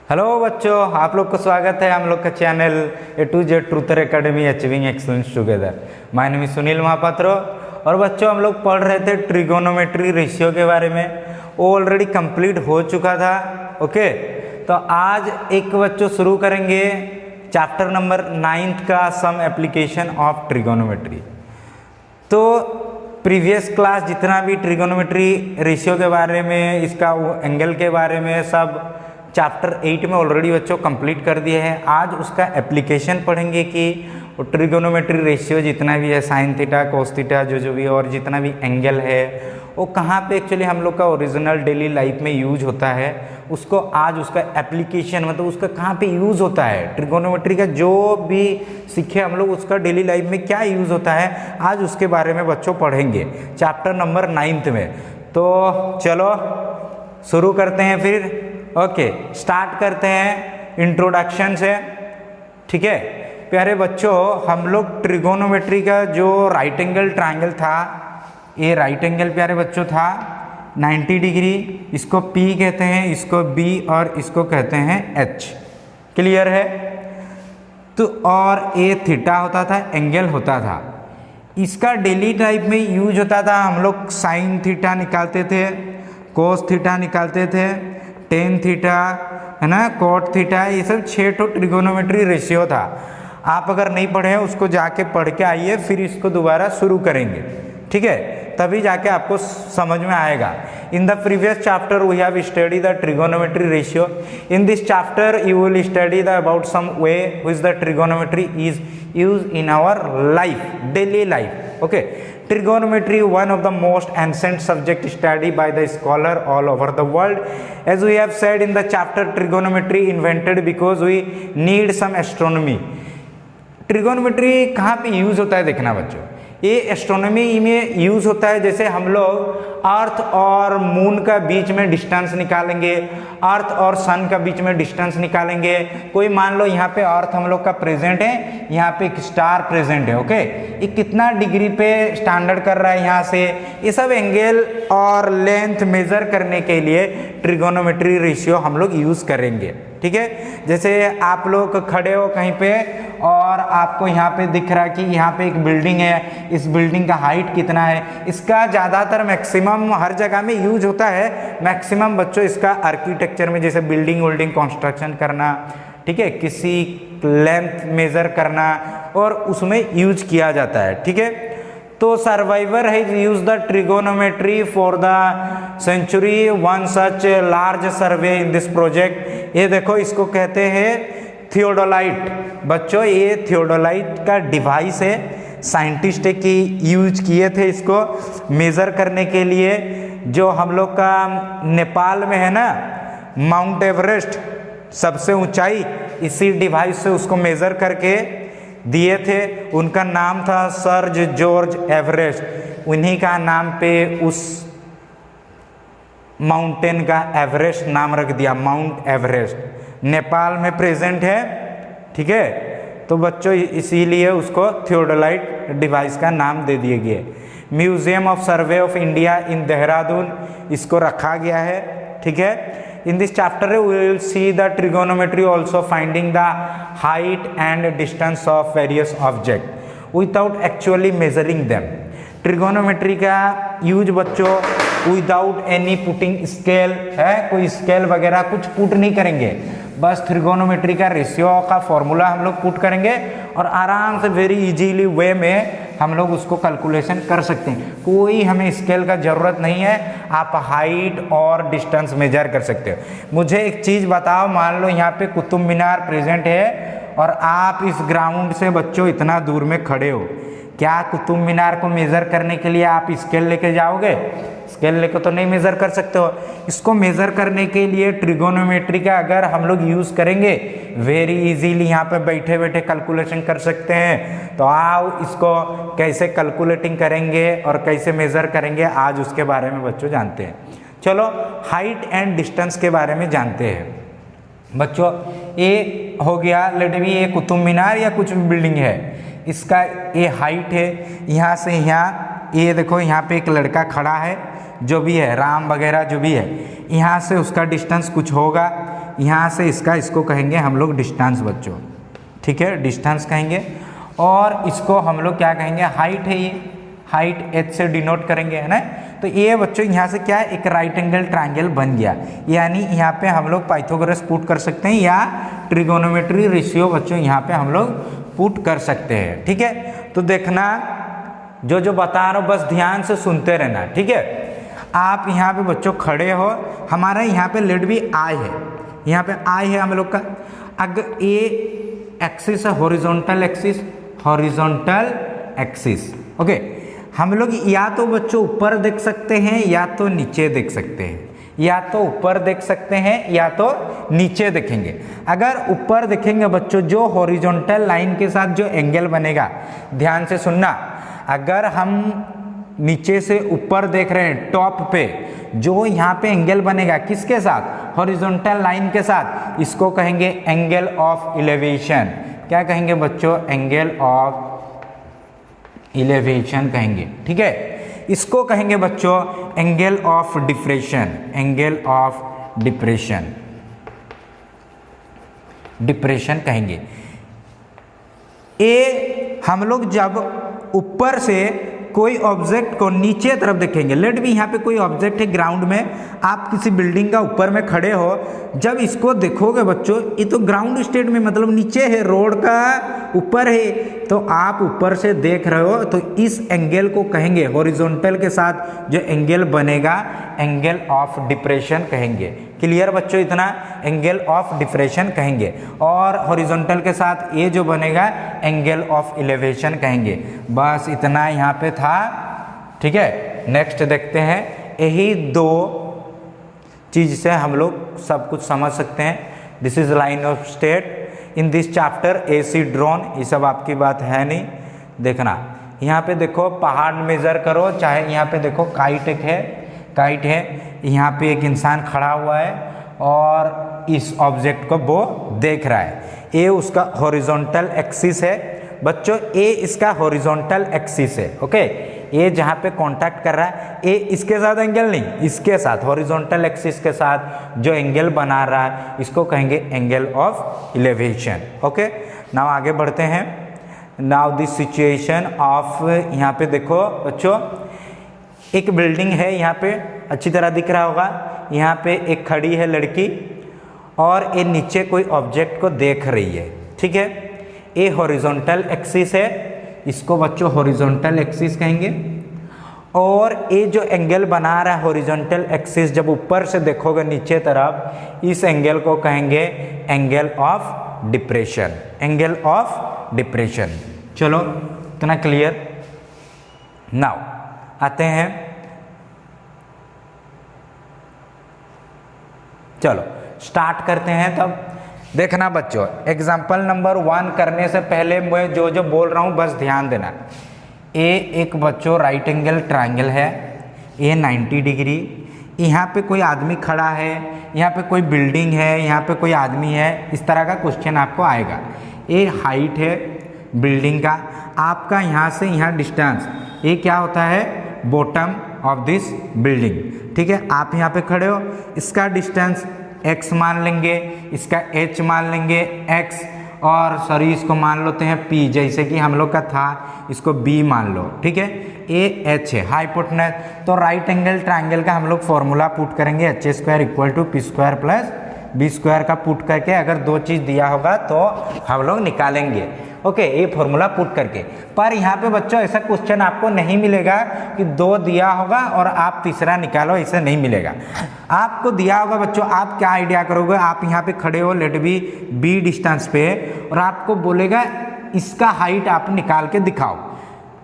Hello बच्चों, आप लोग को स्वागत है हम लोग का channel A to Z truther academy achieving excellence together. My name is Sunil Mahapatra. और बच्चों हम लोग पढ़ रहे थे ट्रिगोनोमेट्री रेशियो के बारे में। वो ऑलरेडी कंप्लीट हो चुका था। ओके, तो आज एक बच्चों शुरू करेंगे चैप्टर नंबर 9 का सम एप्लीकेशन ऑफ ट्रिगोनोमेट्री। तो प्रीवियस क्लास जितना भी ट्रिगोनोमेट्री रेशियो के बारे में, इसका एंगल के बारे में सब चैप्टर 8 में ऑलरेडी बच्चों कंप्लीट कर दिए हैं। आज उसका एप्लीकेशन पढ़ेंगे कि ट्रिगोनोमेट्री रेशियो जितना भी है, साइन थीटा कोस थीटा जो भी है, और जितना भी एंगल है वो कहाँ पे एक्चुअली हम लोग का ओरिजिनल डेली लाइफ में यूज होता है। उसको आज उसका एप्लीकेशन मतलब उसका कहाँ पे यूज़ होता है, ट्रिगोनोमेट्री का जो भी सीखे हम लोग उसका डेली लाइफ में क्या यूज़ होता है, आज उसके बारे में बच्चों पढ़ेंगे चैप्टर नंबर 9 में। तो चलो शुरू करते हैं फिर। ओके, स्टार्ट करते हैं इंट्रोडक्शन से। ठीक है प्यारे बच्चों, हम लोग ट्रिगोनोमेट्री का जो राइट एंगल ट्रायंगल था, ये राइट एंगल प्यारे बच्चों था 90 डिग्री। इसको P कहते हैं, इसको B और इसको कहते हैं H। क्लियर है? तो और ये थीटा होता था, एंगल होता था। इसका डेली लाइफ में यूज होता था। हम लोग साइन थीटा निकालते थे, कोस थीटा निकालते थे, टेन थीटा है ना, कोट थीटा, ये सब 6 ट्रिगोनोमेट्री रेशियो था। आप अगर नहीं पढ़े हैं उसको जाके पढ़ के आइए, फिर इसको दोबारा शुरू करेंगे। ठीक है, तभी जाके आपको समझ में आएगा। In the previous chapter we have study the trigonometry ratio. In this chapter you will study the about some way which the trigonometry is used in our life, daily life. Okay, trigonometry one of the most ancient subject studied by the scholar all over the world. As we have said in the chapter, trigonometry invented because we need some astronomy. Trigonometry कहाँ पे use होता है देखना बच्चों, ये astronomy में use होता है। जैसे हम लोग अर्थ और मून का बीच में डिस्टेंस निकालेंगे, अर्थ और सन का बीच में डिस्टेंस निकालेंगे। कोई मान लो यहाँ पे अर्थ हम लोग का प्रेजेंट है, यहाँ पे एक स्टार प्रेजेंट है। ओके, ये कितना डिग्री पे स्टैंडर्ड कर रहा है यहाँ से, ये सब एंगल और लेंथ मेजर करने के लिए ट्रिगोनोमेट्री रेशियो हम लोग यूज करेंगे। ठीक है, जैसे आप लोग खड़े हो कहीं पे और आपको यहाँ पे दिख रहा है कि यहाँ पे एक बिल्डिंग है, इस बिल्डिंग का हाइट कितना है। इसका ज़्यादातर मैक्सिमम हर जगह में यूज होता है। मैक्सिमम बच्चों इसका आर्किटेक्चर में, जैसे बिल्डिंग विल्डिंग कंस्ट्रक्शन करना, ठीक है, किसी लेंथ मेजर करना, और उसमें यूज किया जाता है। ठीक है, तो survivor has use the trigonometry for the century, one such large survey in this project. ये देखो, इसको कहते हैं थियोडोलाइट। बच्चों ये थियोडोलाइट का डिवाइस है, साइंटिस्ट की यूज किए थे इसको मेजर करने के लिए। जो हम लोग का नेपाल में है ना माउंट एवरेस्ट, सबसे ऊंचाई, इसी डिवाइस से उसको मेजर करके दिए थे। उनका नाम था सर जॉर्ज एवरेस्ट। उन्हीं का नाम पे उस माउंटेन का एवरेस्ट नाम रख दिया, माउंट एवरेस्ट नेपाल में प्रेजेंट है। ठीक है, तो बच्चों इसीलिए उसको थियोडोलाइट डिवाइस का नाम दे दिए गए। Museum of survey of India in Dehradun इसको रखा गया है। ठीक है, in this chapter we will see the trigonometry also finding the height and distance of various object without actually measuring them. Trigonometry का यूज बच्चों विदाउट एनी पुटिंग स्केल है, कोई स्केल वगैरह कुछ पुट नहीं करेंगे, बस ट्रिगोनोमेट्री का रेशियो का फॉर्मूला हम लोग पुट करेंगे और आराम से वेरी इजीली वे में हम लोग उसको कैलकुलेशन कर सकते हैं। कोई हमें स्केल का ज़रूरत नहीं है, आप हाइट और डिस्टेंस मेजर कर सकते हो। मुझे एक चीज़ बताओ, मान लो यहाँ पे कुतुब मीनार प्रेजेंट है और आप इस ग्राउंड से बच्चों इतना दूर में खड़े हो, क्या कुतुब मीनार को मेज़र करने के लिए आप स्केल लेके जाओगे? स्केल लेकर तो नहीं मेज़र कर सकते हो। इसको मेज़र करने के लिए ट्रिगोनोमेट्री का अगर हम लोग यूज़ करेंगे, वेरी इजीली यहाँ पे बैठे बैठे कैलकुलेशन कर सकते हैं। तो आओ इसको कैसे कैलकुलेटिंग करेंगे और कैसे मेज़र करेंगे, आज उसके बारे में बच्चों जानते हैं। चलो हाइट एंड डिस्टेंस के बारे में जानते हैं बच्चों। ये हो गया, लेट बी ये कुतुब मीनार या कुछ भी बिल्डिंग है, इसका ये हाइट है यहाँ से यहाँ। ये देखो यहाँ पे एक लड़का खड़ा है, जो भी है राम वगैरह जो भी है, यहाँ से उसका डिस्टेंस कुछ होगा। यहाँ से इसको कहेंगे हम लोग डिस्टेंस बच्चों, ठीक है, डिस्टेंस कहेंगे। और इसको हम लोग क्या कहेंगे, हाइट है, ये हाइट h से डिनोट करेंगे, है ना। तो ये बच्चों यहाँ से क्या है, एक राइट एंगल ट्रायंगल बन गया, यानी यहाँ पे हम लोग पाइथागोरस पुट कर सकते हैं या ट्रिगोनोमेट्री रेशियो बच्चों यहाँ पे हम लोग पुट कर सकते हैं, ठीक है। तो देखना जो जो बता रहा हूँ बस ध्यान से सुनते रहना, ठीक है। आप यहाँ पे बच्चों खड़े हो, हमारा यहाँ पे लेट भी आई है, यहाँ पे आई है हम लोग का। अगर ये एक्सिस है horizontal axis, horizontal axis, okay. हम लोग या तो बच्चों ऊपर देख सकते हैं या तो नीचे देख सकते हैं, या तो ऊपर देख सकते हैं या तो नीचे देखेंगे। अगर ऊपर देखेंगे बच्चों, जो हॉरिजॉन्टल लाइन के साथ जो एंगल बनेगा, ध्यान से सुनना, अगर हम नीचे से ऊपर देख रहे हैं टॉप पे, जो यहाँ पे एंगल बनेगा किसके साथ, हॉरिजॉन्टल लाइन के साथ, इसको कहेंगे एंगल ऑफ इलेवेशन। क्या कहेंगे बच्चों, एंगल ऑफ इलेवेशन कहेंगे, ठीक है। इसको कहेंगे बच्चों angle of depression, angle of depression, depression कहेंगे। ए हम लोग जब ऊपर से कोई ऑब्जेक्ट को नीचे तरफ देखेंगे, लेट भी यहाँ पे कोई ऑब्जेक्ट है ग्राउंड में, आप किसी बिल्डिंग का ऊपर में खड़े हो, जब इसको देखोगे बच्चों, ये तो ग्राउंड स्टेट में मतलब नीचे है, रोड का ऊपर है, तो आप ऊपर से देख रहे हो, तो इस एंगल को कहेंगे हॉरिजॉन्टल के साथ जो एंगल बनेगा एंगल ऑफ डिप्रेशन कहेंगे। क्लियर बच्चों, इतना एंगल ऑफ डिप्रेशन कहेंगे। और हॉरिजॉन्टल के साथ ये जो बनेगा एंगल ऑफ इलेवेशन कहेंगे। बस इतना यहाँ पे था, ठीक है। नेक्स्ट देखते हैं, यही दो चीज से हम लोग सब कुछ समझ सकते हैं। This is line of state in this chapter, AC drone, ये सब आपकी बात है नहीं। देखना यहाँ पे देखो पहाड़ मेजर करो, चाहे यहाँ पे देखो काइट एक है, काइट है, यहाँ पे एक इंसान खड़ा हुआ है और इस ऑब्जेक्ट को वो देख रहा है। ये उसका हॉरिजॉन्टल एक्सिस है बच्चों, ये इसका हॉरिजॉन्टल एक्सिस है, ओके। ये जहाँ पे कांटेक्ट कर रहा है, ये इसके साथ एंगल नहीं, इसके साथ हॉरिजॉन्टल एक्सिस के साथ जो एंगल बना रहा है, इसको कहेंगे angle of elevation, okay. Now आगे बढ़ते हैं। नाउ दिस सिचुएशन ऑफ, यहाँ पे देखो बच्चों एक बिल्डिंग है, यहाँ पे अच्छी तरह दिख रहा होगा, यहाँ पे एक खड़ी है लड़की और ये नीचे कोई ऑब्जेक्ट को देख रही है, ठीक है। ये हॉरिजॉन्टल एक्सिस है, इसको बच्चों हॉरिजॉन्टल एक्सिस कहेंगे। और ये जो एंगल बना रहा है हॉरिजॉन्टल एक्सिस, जब ऊपर से देखोगे नीचे तरफ, इस एंगल को कहेंगे angle of depression, angle of depression. चलो इतना क्लियर। नाउ आते हैं, चलो स्टार्ट करते हैं। तब देखना बच्चों, एग्जाम्पल नंबर 1 करने से पहले मैं जो जो बोल रहा हूँ बस ध्यान देना। ए एक बच्चों राइट एंगल ट्रायंगल है, ए 90 डिग्री, यहाँ पे कोई आदमी खड़ा है, यहाँ पे कोई बिल्डिंग है, यहाँ पे कोई आदमी है, इस तरह का क्वेश्चन आपको आएगा। ए हाइट है बिल्डिंग का, आपका यहाँ से यहाँ डिस्टेंस, ये क्या होता है, बॉटम ऑफ दिस बिल्डिंग, ठीक है। आप यहाँ पे खड़े हो, इसका डिस्टेंस x मान लेंगे, इसका h मान लेंगे x, और सॉरी इसको मान लेते हैं p, जैसे कि हम लोग का था, इसको b मान लो, ठीक है। ए h है हाइपोटेनस, तो राइट एंगल ट्रायंगल का हम लोग फॉर्मूला पुट करेंगे, h² equal to p² plus b² का पुट करके, अगर दो चीज़ दिया होगा तो हम लोग निकालेंगे, ओके, ये फॉर्मूला पुट करके। पर यहाँ पे बच्चों ऐसा क्वेश्चन आपको नहीं मिलेगा कि 2 दिया होगा और आप तीसरा निकालो, ऐसा नहीं मिलेगा। आपको दिया होगा बच्चों, आप क्या आइडिया करोगे, आप यहाँ पे खड़े हो लेट बी b डिस्टेंस पे, और आपको बोलेगा इसका हाइट आप निकाल के दिखाओ।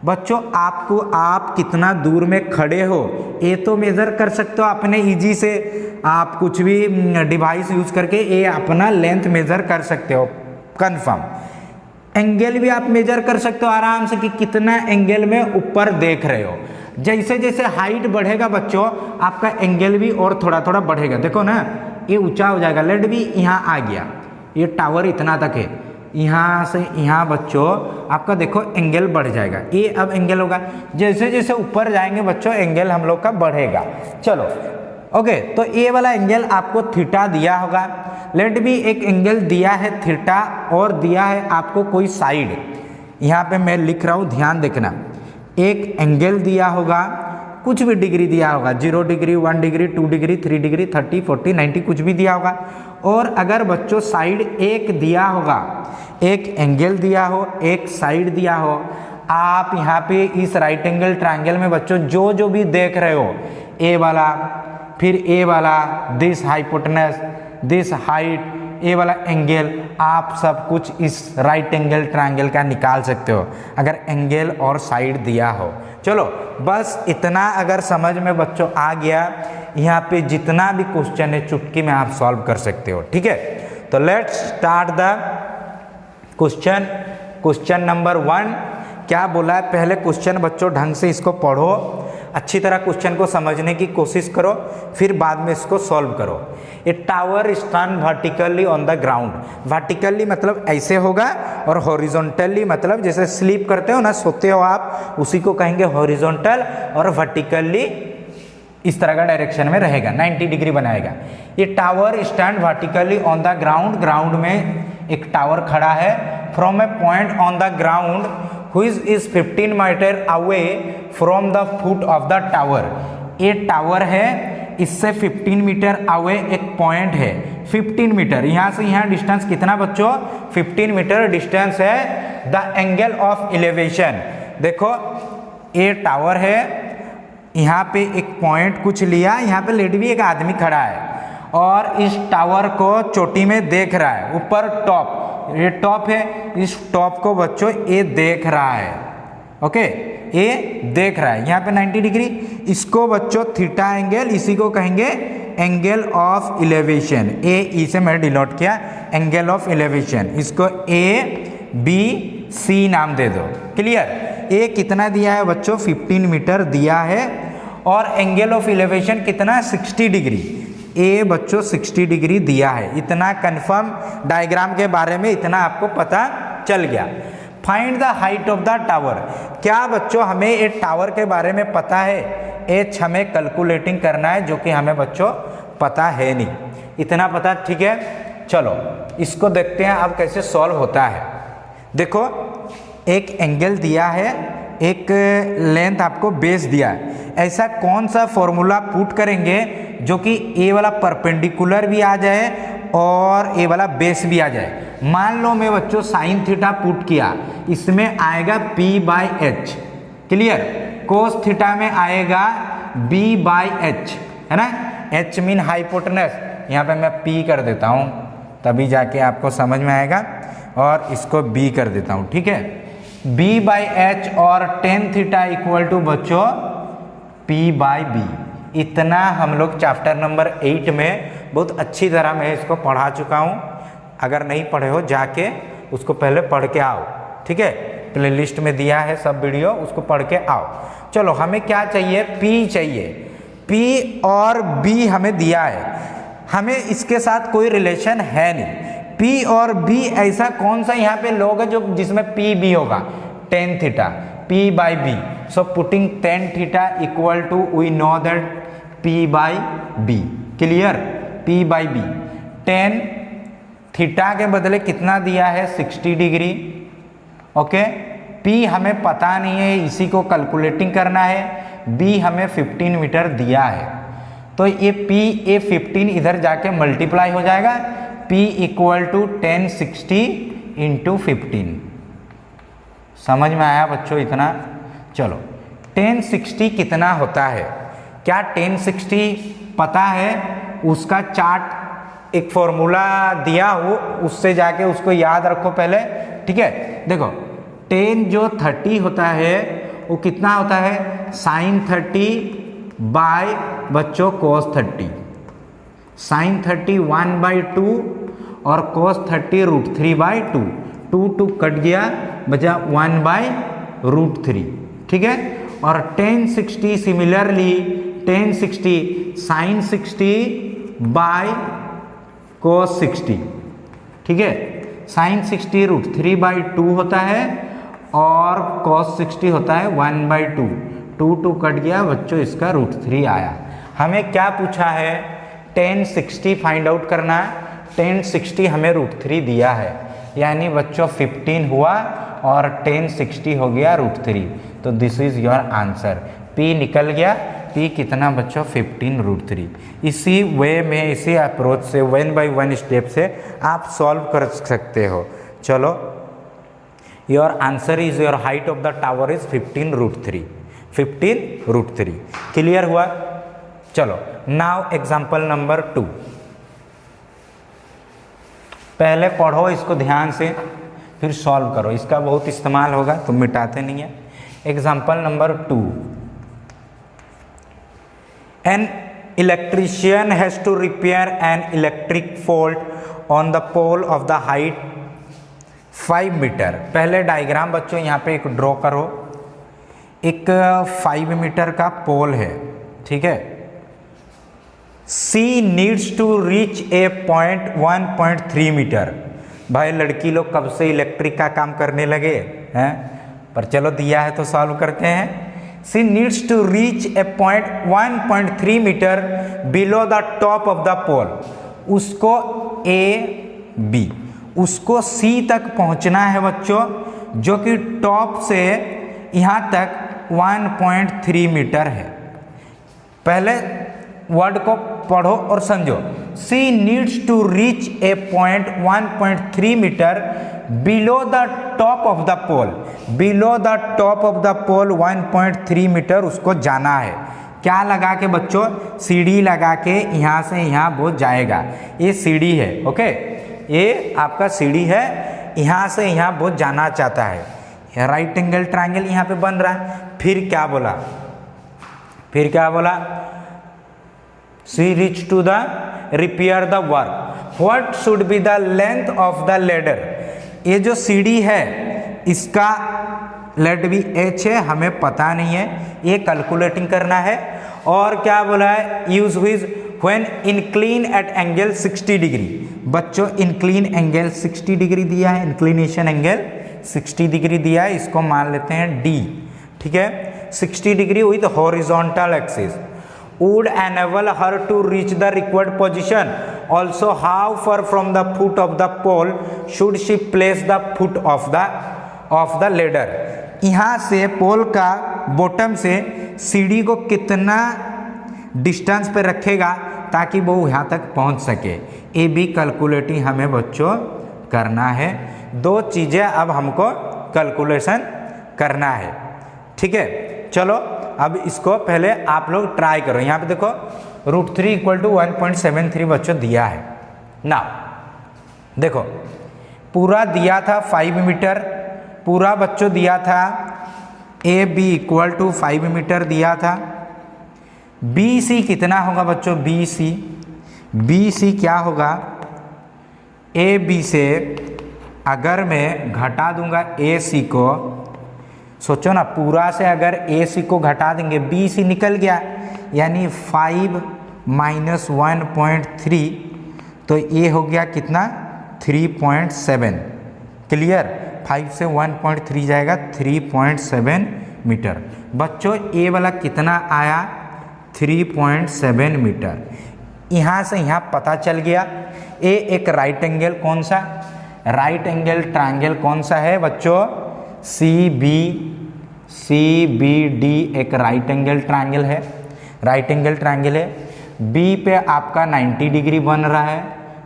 बच्चों आपको, आप कितना दूर में खड़े हो ये तो मेज़र कर सकते हो अपने इजी से, आप कुछ भी डिवाइस यूज करके ये अपना लेंथ मेज़र कर सकते हो कंफर्म। एंगल भी आप मेजर कर सकते हो आराम से कि कितना एंगल में ऊपर देख रहे हो। जैसे जैसे हाइट बढ़ेगा बच्चों, आपका एंगल भी और थोड़ा थोड़ा बढ़ेगा। देखो ना, ये ऊंचा हो जाएगा, लेट भी यहाँ आ गया, ये टावर इतना तक है, यहाँ से यहाँ बच्चों आपका देखो एंगल बढ़ जाएगा, ये अब एंगल होगा। जैसे जैसे ऊपर जाएंगे बच्चों एंगल हम लोग का बढ़ेगा। चलो ओके, तो ये वाला एंगल आपको थीटा दिया होगा। लेट बी एक एंगल दिया है थीटा और दिया है आपको कोई साइड, यहाँ पे मैं लिख रहा हूँ ध्यान देखना। एक एंगल दिया होगा, कुछ भी डिग्री दिया होगा, 0 डिग्री, 1 डिग्री, 2 डिग्री, 3 डिग्री, 30, 40, 90 कुछ भी दिया होगा। और अगर बच्चों साइड एक दिया होगा, एक एंगल दिया हो, एक साइड दिया हो, आप यहाँ पे इस राइट एंगल ट्रायंगल में बच्चों जो जो भी देख रहे हो, ए वाला, फिर ए वाला, दिस हाइपोटेनस, दिस हाइट, ए वाला एंगल, आप सब कुछ इस राइट एंगल ट्रायंगल का निकाल सकते हो अगर एंगल और साइड दिया हो। चलो बस इतना अगर समझ में बच्चों आ गया, यहाँ पे जितना भी क्वेश्चन है चुटकी में आप सॉल्व कर सकते हो। ठीक है, तो let's start the question. Question number 1 क्या बोला है, पहले क्वेश्चन बच्चों ढंग से इसको पढ़ो, अच्छी तरह क्वेश्चन को समझने की कोशिश करो, फिर बाद में इसको सॉल्व करो। ए tower stand vertically on the ground, vertically मतलब ऐसे होगा और हॉरिजॉन्टली मतलब जैसे स्लीप करते हो ना, सोते हो आप, उसी को कहेंगे हॉरिजॉन्टल, और वर्टिकली इस तरह का डायरेक्शन में रहेगा, 90 डिग्री बनाएगा। ये tower stand vertically on the ground, ground में एक टावर खड़ा है, from a point on the ground which is 15 metre away from the foot of the tower. ये टावर है, इससे 15 मीटर अवे एक पॉइंट है, 15 मीटर, यहाँ से यहाँ डिस्टेंस कितना बच्चों, 15 मीटर डिस्टेंस है। द एंगल ऑफ एलिवेशन, देखो ये टावर है, यहाँ पे एक पॉइंट कुछ लिया, यहाँ पे लेट भी एक आदमी खड़ा है और इस टावर को चोटी में देख रहा है, ऊपर टॉप, ये टॉप है, इस टॉप को बच्चों ये देख रहा है। ओके, ये देख रहा है यहाँ पे 90 डिग्री, इसको बच्चों थीटा एंगल, इसी को कहेंगे एंगल ऑफ एलिवेशन। ए ई से मैंने डिनोट किया एंगल ऑफ एलिवेशन, इसको ए बी सी नाम दे दो। क्लियर, ए कितना दिया है बच्चों, 15 मीटर दिया है, और एंगल ऑफ एलिवेशन कितना, 60 डिग्री। ए बच्चों 60 डिग्री दिया है, इतना कंफर्म, डायग्राम के बारे में इतना आपको पता चल गया। Find the height of the tower, क्या बच्चों हमें ये टावर के बारे में पता है, एच हमें कैलकुलेटिंग करना है, जो कि हमें बच्चों पता है नहीं, इतना पता। ठीक है, चलो इसको देखते हैं अब कैसे सॉल्व होता है। देखो एक एंगल दिया है, एक लेंथ आपको बेस दिया है, ऐसा कौन सा फॉर्मूला पुट करेंगे जो कि ए वाला परपेंडिकुलर भी आ जाए और ए वाला बेस भी आ जाए। मान लो मैं बच्चों साइन थीटा पुट किया, इसमें आएगा P by H. Clear, cos theta में आएगा B बाई एच, है ना, H मीन हाइपोटेनस, यहाँ पे मैं P कर देता हूँ तभी जाके आपको समझ में आएगा, और इसको B कर देता हूँ। ठीक है, B बाई एच और टेन थीटा इक्वल टू बच्चों P बाई B। इतना हम लोग चैप्टर नंबर 8 में बहुत अच्छी तरह मैं इसको पढ़ा चुका हूँ, अगर नहीं पढ़े हो जाके उसको पहले पढ़ के आओ। ठीक है, प्लेलिस्ट में दिया है सब वीडियो, उसको पढ़ के आओ। चलो हमें क्या चाहिए, P चाहिए, P और B हमें दिया है, हमें इसके साथ कोई रिलेशन है नहीं। P और B ऐसा कौन सा यहाँ पे लोग है जो जिसमें P B होगा, tan theta, P by B। So putting tan theta equal to we know that P by B। Clear, P by B, tan theta के बदले कितना दिया है, 60 डिग्री। ओके, P हमें पता नहीं है, इसी को कैलकुलेटिंग करना है। B हमें 15 मीटर दिया है, तो ये P ए 15 इधर जाके मल्टीप्लाई हो जाएगा, P इक्वल टू 1060 इंटू 15। समझ में आया बच्चों इतना? चलो 1060 कितना होता है, क्या 1060 पता है? उसका चार्ट एक फॉर्मूला दिया हो, उससे जाके उसको याद रखो पहले। ठीक है, देखो 10 जो 30 होता है वो कितना होता है, साइन 30 बाय बच्चों कोस 30। साइन 30 1/2 और कोस 30 √3/2। 2 कट गया, बचा 1/√3। ठीक है, और 1060 सिमिलरली 1060 साइन 60 बाय कोस 60। ठीक है, साइन 60 √3/2 होता है और कोस 60 होता है 1/2। 2 कट गया बच्चों, इसका √3 आया। हमें क्या पूछा है, tan 60 फाइंड आउट करना है। tan 60 हमें √3 दिया है, यानी बच्चों 15 हुआ और tan 60 हो गया √3। तो this is your answer. P निकल गया, P कितना बच्चों 15 √3। इसी वे में, इसी अप्रोच से 1 by 1 स्टेप से आप सॉल्व कर सकते हो। चलो, your answer is, your height of the tower is 15 √3। Clear हुआ? चलो, नाउ एग्जाम्पल नंबर 2। पहले पढ़ो इसको ध्यान से, फिर सॉल्व करो। इसका बहुत इस्तेमाल होगा, तुम मिटाते नहीं है। Example number 2, an electrician has to repair an electric fault on the pole of the height 5 metre. पहले डायग्राम बच्चों यहाँ पे एक ड्रॉ करो। एक 5 मीटर का पोल है, ठीक है। She needs to reach a point 1.3 metre. भाई लड़की लोग कब से इलेक्ट्रिक का काम करने लगे हैं, पर चलो दिया है तो सॉल्व करते हैं। She needs to reach a point 1.3 metre below the top of the pole. उसको ए बी, उसको सी तक पहुंचना है बच्चों, जो कि टॉप से यहाँ तक 1.3 मीटर है। पहले वर्ड को पढ़ो और समझो। She needs to reach a point 1.3 metre below the top of the pole. Below the top of the pole 1.3 metre उसको जाना है। क्या लगा के बच्चों? सीढ़ी लगा के यहाँ से यहाँ वो जाएगा। ये सीढ़ी है, ओके, ये आपका सीढ़ी है। यहाँ से यहाँ वो जाना चाहता है। राइट एंगल ट्रायंगल यहाँ पे बन रहा है। फिर क्या बोला? She reach to the repair the work. What should be the length of the ladder. ये जो सीढ़ी है इसका लेट भी h है, हमें पता नहीं है, ये कैलकुलेटिंग करना है। और क्या बोला है? Use which when incline at angle 60 degree. बच्चों इंक्लीन एंगल 60 डिग्री दिया है, इंक्लिनेशन एंगल 60 डिग्री दिया है, इसको मान लेते हैं D, ठीक है। 60 degree with horizontal axis would enable her to reach the required position. Also, how far from the foot of the pole should she place the foot of the ladder? यहाँ से पोल का बॉटम से सीढ़ी को कितना distance पे रखेगा ताकि वो यहाँ तक पहुँच सके। ये भी कैलकुलेटिंग हमें बच्चों करना है। दो चीज़ें अब हमको कैलकुलेशन करना है, ठीक है। चलो अब इसको पहले आप लोग ट्राई करो। यहाँ पे देखो √3 = 1.73 बच्चों दिया है ना। देखो पूरा दिया था 5 मीटर, पूरा बच्चों दिया था AB = 5 मीटर दिया था। BC कितना होगा बच्चों? BC क्या होगा? AB से अगर मैं घटा दूंगा AC को, सोचो ना, पूरा से अगर AC को घटा देंगे BC निकल गया, यानी 5 - 1.3, तो ये हो गया कितना? 3.7। क्लियर? 5 से 1.3 जाएगा 3.7 मीटर। बच्चों ये वाला कितना आया? 3.7 मीटर। यहाँ से यहाँ पता चल गया। ये एक राइट एंगल कौन सा? राइट एंगल ट्रायंगल कौन सा है बच्चों? CBD एक राइट एंगल ट्रायंगल है, राइट एंगल ट्रायंगल है। B पे आपका 90 डिग्री बन रहा है।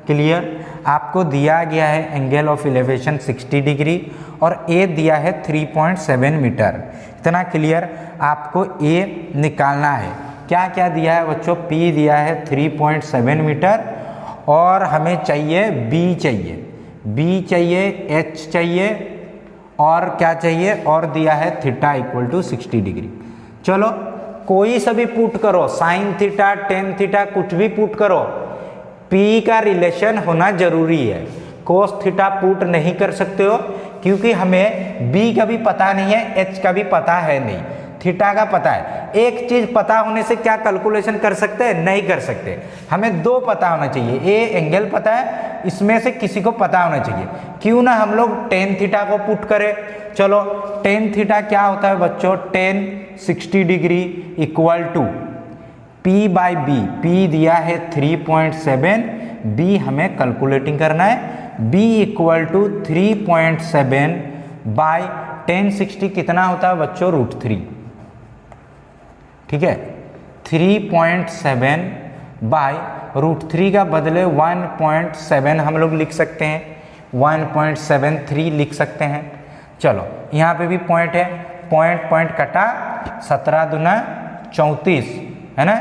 क्लियर? आपको दिया गया है एंगल ऑफ एलिवेशन 60 डिग्री और A दिया है 3.7 मीटर। इतना क्लियर? आपको A निकालना है। क्या क्या दिया है बच्चों? P दिया है 3.7 मीटर और हमें चाहिए B चाहिए, H चाहिए और क्या चाहिए? और दिया है थीटा = 60 डिग्री। चलो कोई सा भी पुट करो, साइन थीटा, टेन थीटा, कुछ भी पुट करो। P का रिलेशन होना जरूरी है। कोस थीटा पुट नहीं कर सकते हो क्योंकि हमें B का भी पता नहीं है, H का भी पता है नहीं, थीटा का पता है। एक चीज पता होने से क्या कैलकुलेशन कर सकते हैं? नहीं कर सकते। हमें दो पता होना चाहिए। ए एंगल पता है, इसमें से किसी को पता होना चाहिए। क्यों ना हम लोग टेन थीटा को पुट करें। चलो टेन थीटा क्या होता है बच्चों? Tan 60 degree = P by B, P दिया है 3.7, B हमें कैलकुलेटिंग करना है। B इक्वल टू 3.7 बाई 1060 कितना होता है बच्चों? √3। ठीक है, 3.7 बाई √3 का बदले 1.7 हम लोग लिख सकते हैं, 1.73 लिख सकते हैं। चलो यहाँ पे भी पॉइंट है, पॉइंट कटा, 17 दूना 34 है ना,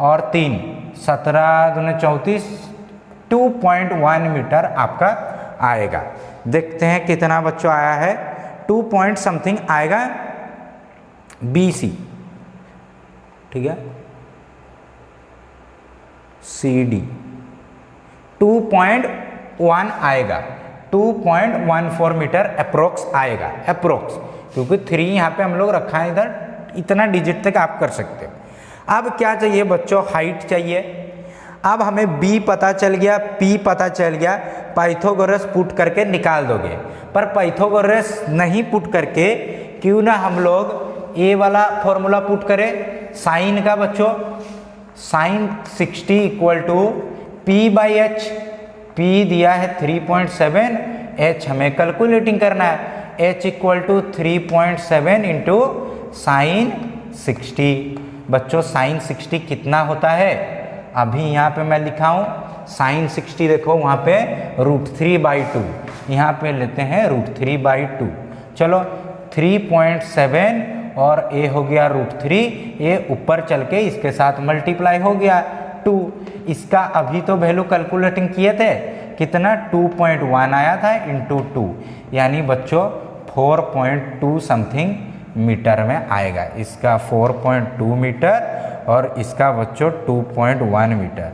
और 3, 17 दूना 34, 2.1 मीटर आपका आएगा। देखते हैं कितना बच्चों आया है, 2 पॉइंट समथिंग आएगा BC। ठीक है, CD 2.1 आएगा, 2.14 मीटर अप्रोक्स आएगा, अप्रोक्स, क्योंकि 3 यहाँ पे हम लोग रखा है, इधर इतना डिजिट तक आप कर सकते हो। अब क्या चाहिए बच्चों? हाइट चाहिए। अब हमें B पता चल गया, P पता चल गया, पाइथागोरस पुट करके निकाल दोगे। पर पाइथागोरस नहीं पुट करके क्यों ना हम लोग ए वाला फॉर्मूला पुट करें, साइन का बच्चों, sine 60 equal to P by H। P दिया है 3.7, H हमें कैलकुलेटिंग करना है, H equal to 3.7 into sine 60। बच्चों साइन 60 कितना होता है? अभी यहाँ पे मैं लिखा हूँ साइन 60, देखो वहाँ पे √3/2, यहाँ पे लेते हैं √3/2। चलो 3.7 और a हो गया √3, ये ऊपर चल के इसके साथ मल्टीप्लाई हो गया 2। इसका अभी तो वैल्यू कैलकुलेटिंग किए थे, कितना? 2.1 आया था इंटू 2, यानी बच्चों 4.2 समथिंग मीटर में आएगा। इसका 4.2 मीटर और इसका बच्चों 2.1 मीटर।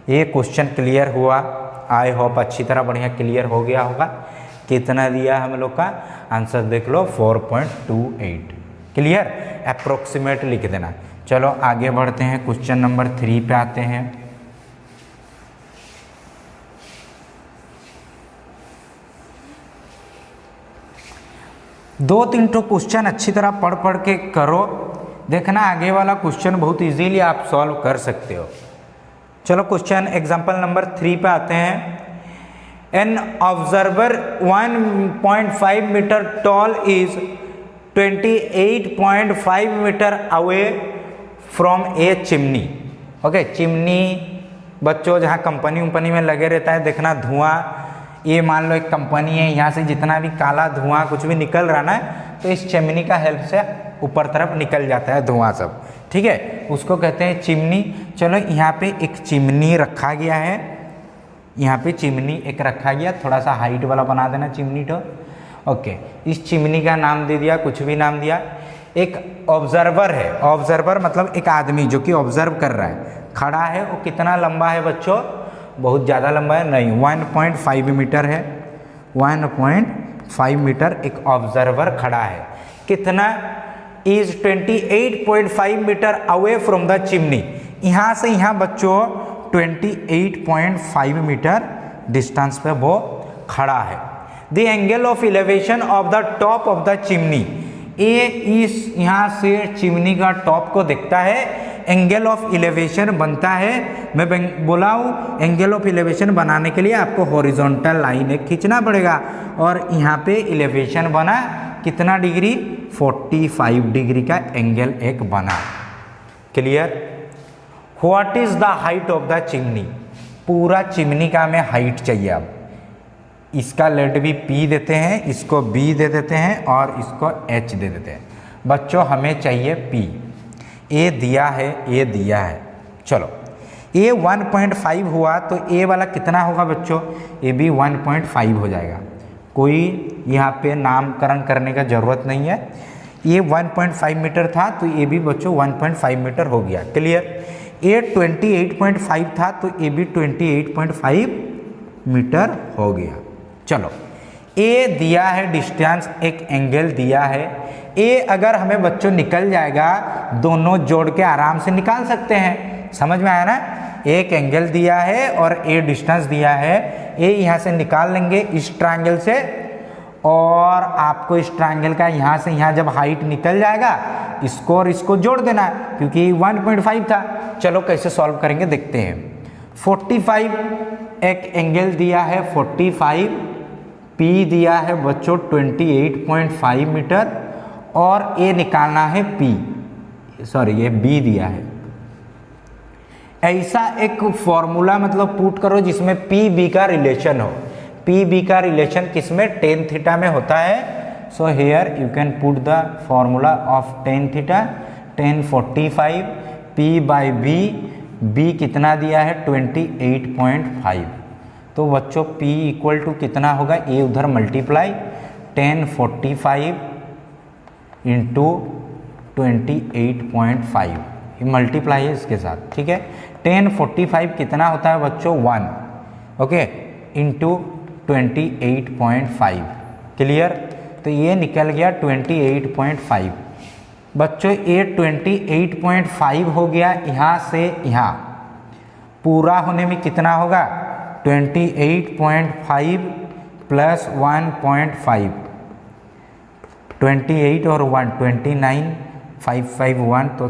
ये क्वेश्चन क्लियर हुआ? आई होप अच्छी तरह बढ़िया क्लियर हो गया होगा। कितना दिया हम लोग का आंसर देख लो, 4.28। क्लियर? अप्रोक्सीमेट लिख देना। चलो आगे बढ़ते हैं, क्वेश्चन नंबर 3 पे आते हैं। दो तीन तो क्वेश्चन अच्छी तरह पढ़ के करो, देखना आगे वाला क्वेश्चन बहुत इजीली आप सॉल्व कर सकते हो। चलो क्वेश्चन एग्जांपल नंबर 3 पे आते हैं। An observer 1.5 metre tall is 28.5 metre away from a chimney. Okay, chimney बच्चों जहाँ कंपनी में लगे रहता है, देखना धुआं, ये मान लो एक कंपनी है, यहाँ से जितना भी काला धुआं कुछ भी निकल रहा ना, तो इस चिमनी का हेल्प से ऊपर तरफ निकल जाता है धुआं सब। ठीक है, उसको कहते हैं चिमनी। चलो यहाँ पे एक चिमनी रखा गया है, यहाँ पे चिमनी एक रखा गया, थोड़ा सा हाइट वाला बना देना चिमनी तो। ओके, इस चिमनी का नाम दे दिया, कुछ भी नाम दिया। एक ऑब्जर्वर है, ऑब्जर्वर मतलब एक आदमी जो कि ऑब्जर्व कर रहा है, खड़ा है। वो कितना लंबा है बच्चों? बहुत ज़्यादा लंबा है नहीं, 1.5 मीटर है, 1.5 मीटर एक ऑब्जर्वर खड़ा है। कितना? Is 28.5 metre away from the chimney. यहाँ से यहाँ बच्चों 28.5 मीटर डिस्टेंस पे वो खड़ा है। The angle of elevation of the top of the chimney, ये इस यहाँ से चिमनी का टॉप को देखता है, एंगल ऑफ इलेवेशन बनता है। मैं बोला हूँ एंगल ऑफ इलेवेशन बनाने के लिए आपको हॉरिजॉन्टल लाइन एक खींचना पड़ेगा, और यहाँ पे इलेवेशन बना कितना डिग्री? 45 डिग्री का एंगल एक बना। Clear? What is the height of the chimney? पूरा चिमनी का हमें हाइट चाहिए। अब इसका लेट भी P देते हैं, इसको B दे देते हैं और इसको H दे देते हैं। बच्चों हमें चाहिए P, A दिया है, A दिया है। चलो A 1.5 हुआ तो A वाला कितना होगा बच्चों? A भी 1.5 हो जाएगा। कोई यहाँ पे नामकरण करने का ज़रूरत नहीं है। ये 1.5 मीटर था तो ये भी बच्चों 1.5 मीटर हो गया। क्लियर? A 28.5 था तो ये भी 28.5 मीटर हो गया। चलो A दिया है डिस्टेंस, एक एंगल दिया है। A अगर हमें बच्चों निकल जाएगा, दोनों जोड़ के आराम से निकाल सकते हैं। समझ में आया ना? एक एंगल दिया है और A डिस्टेंस दिया है, A यहाँ से निकाल लेंगे इस ट्रायंगल से, और आपको इस ट्रायंगल का यहाँ से यहाँ जब हाइट निकल जाएगा इसको और इसको जोड़ देना है, क्योंकि 1.5 था। चलो कैसे सॉल्व करेंगे देखते हैं। 45 एक एंगल दिया है 45, पी दिया है बच्चों 28.5 मीटर, और ए निकालना है पी, सॉरी ये बी दिया है। ऐसा एक फॉर्मूला मतलब पुट करो जिसमें पी बी का रिलेशन हो। पी बी का रिलेशन किसमें, टेन थीटा में होता है। So here you can put the formula of tan theta, tan 45 P by B, B कितना दिया है 28.5। तो बच्चों p इक्वल टू कितना होगा, ए उधर मल्टीप्लाई 1045 इंटू 28.5, ये मल्टीप्लाई है इसके साथ, ठीक है। 1045 कितना होता है बच्चों 1, ओके, इंटू 28.5, क्लियर। तो ये निकल गया 28.5। बच्चों ये 28.5 हो गया, यहाँ से यहाँ पूरा होने में कितना होगा 28.5 प्लस 1.5, 28 और 1 29, 551 तो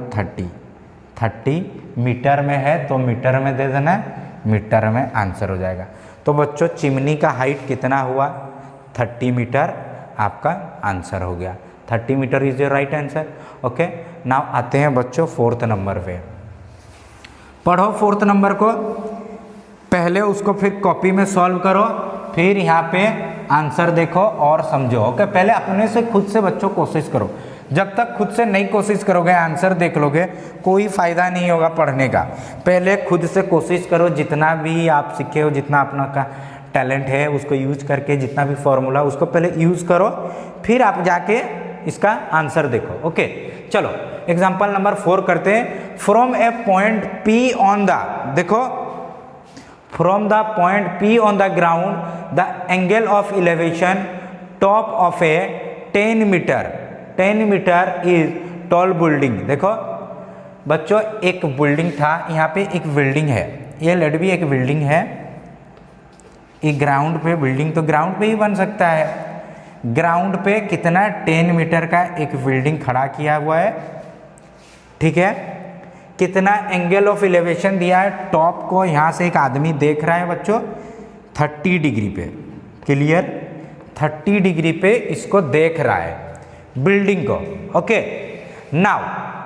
30 मीटर में है तो मीटर में दे देना, मीटर में आंसर हो जाएगा। तो बच्चों चिमनी का हाइट कितना हुआ 30 मीटर, आपका आंसर हो गया। 30 metre is your right answer. Okay, now आते हैं बच्चों 4th नंबर पे। पढ़ो 4th नंबर को, पहले उसको फिर कॉपी में सॉल्व करो, फिर यहाँ पे आंसर देखो और समझो। ओके, पहले अपने से खुद से बच्चों कोशिश करो। जब तक खुद से नहीं कोशिश करोगे, आंसर देख लोगे, कोई फ़ायदा नहीं होगा पढ़ने का। पहले खुद से कोशिश करो, जितना भी आप सीखे हो, जितना अपना का टैलेंट है उसको यूज करके, जितना भी फॉर्मूला उसको पहले यूज करो, फिर आप जाके इसका आंसर देखो। ओके, चलो एग्जाम्पल नंबर 4 करते हैं। From a point P on the, देखो from the point P on the ground the angle of elevation top of a 10 metre is tall building. देखो बच्चों एक बिल्डिंग था, यहाँ पे एक बिल्डिंग है, ये लेट भी एक बिल्डिंग है, ये ग्राउंड पे बिल्डिंग तो ग्राउंड पे ही बन सकता है। ग्राउंड पे कितना 10 मीटर का एक बिल्डिंग खड़ा किया हुआ है, ठीक है। कितना एंगल ऑफ इलेवेशन दिया है, टॉप को यहाँ से एक आदमी देख रहा है बच्चों 30 डिग्री पे, क्लियर 30 डिग्री पे इसको देख रहा है बिल्डिंग को। ओके, नाउ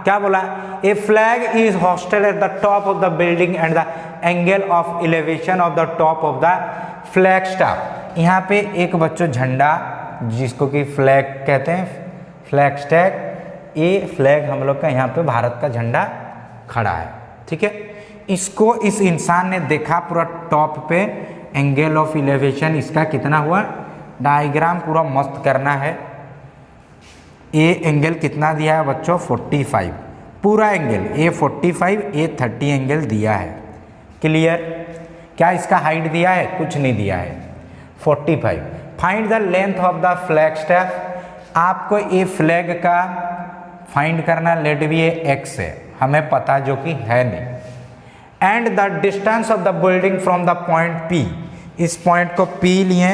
क्या बोला, a flag is hosted at the top of the building and the angle of elevation of the top of the flag stack. यहाँ पे एक बच्चों झंडा जिसको कि फ्लैग कहते हैं, फ्लैग स्टैक, ये फ्लैग हम लोग का यहाँ पे भारत का झंडा खड़ा है, ठीक है। इसको इस इंसान ने देखा पूरा टॉप पे, एंगल ऑफ इलेवेशन इसका कितना हुआ, डायग्राम पूरा मस्त करना है। ए एंगल कितना दिया है बच्चों 45, पूरा एंगल ए 45 ए 30 एंगल दिया है, क्लियर। क्या इसका हाइट दिया है, कुछ नहीं दिया है 45। Find the length of the flag stack, आपको ये फ्लैग का फाइंड करना, लेट भी ये एक्स है, हमें पता जो कि है नहीं। And the distance of the building from the point P, इस पॉइंट को पी लिए,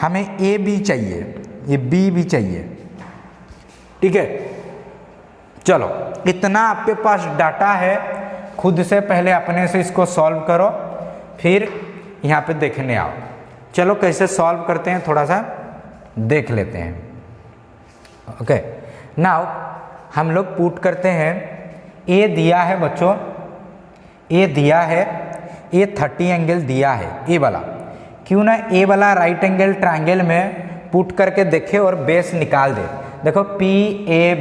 हमें ए बी चाहिए, ये बी भी चाहिए, ठीक है। चलो इतना आपके पास डाटा है, खुद से पहले अपने से इसको सॉल्व करो, फिर यहाँ पे देखने आओ। चलो कैसे सॉल्व करते हैं थोड़ा सा देख लेते हैं। ओके, नाउ हम लोग पुट करते हैं, ए दिया है बच्चों, ए दिया है, ए 30 एंगल दिया है, ए वाला, क्यों ना ए वाला राइट एंगल ट्रायंगल में पुट करके देखे और बेस निकाल दे। देखो पी ए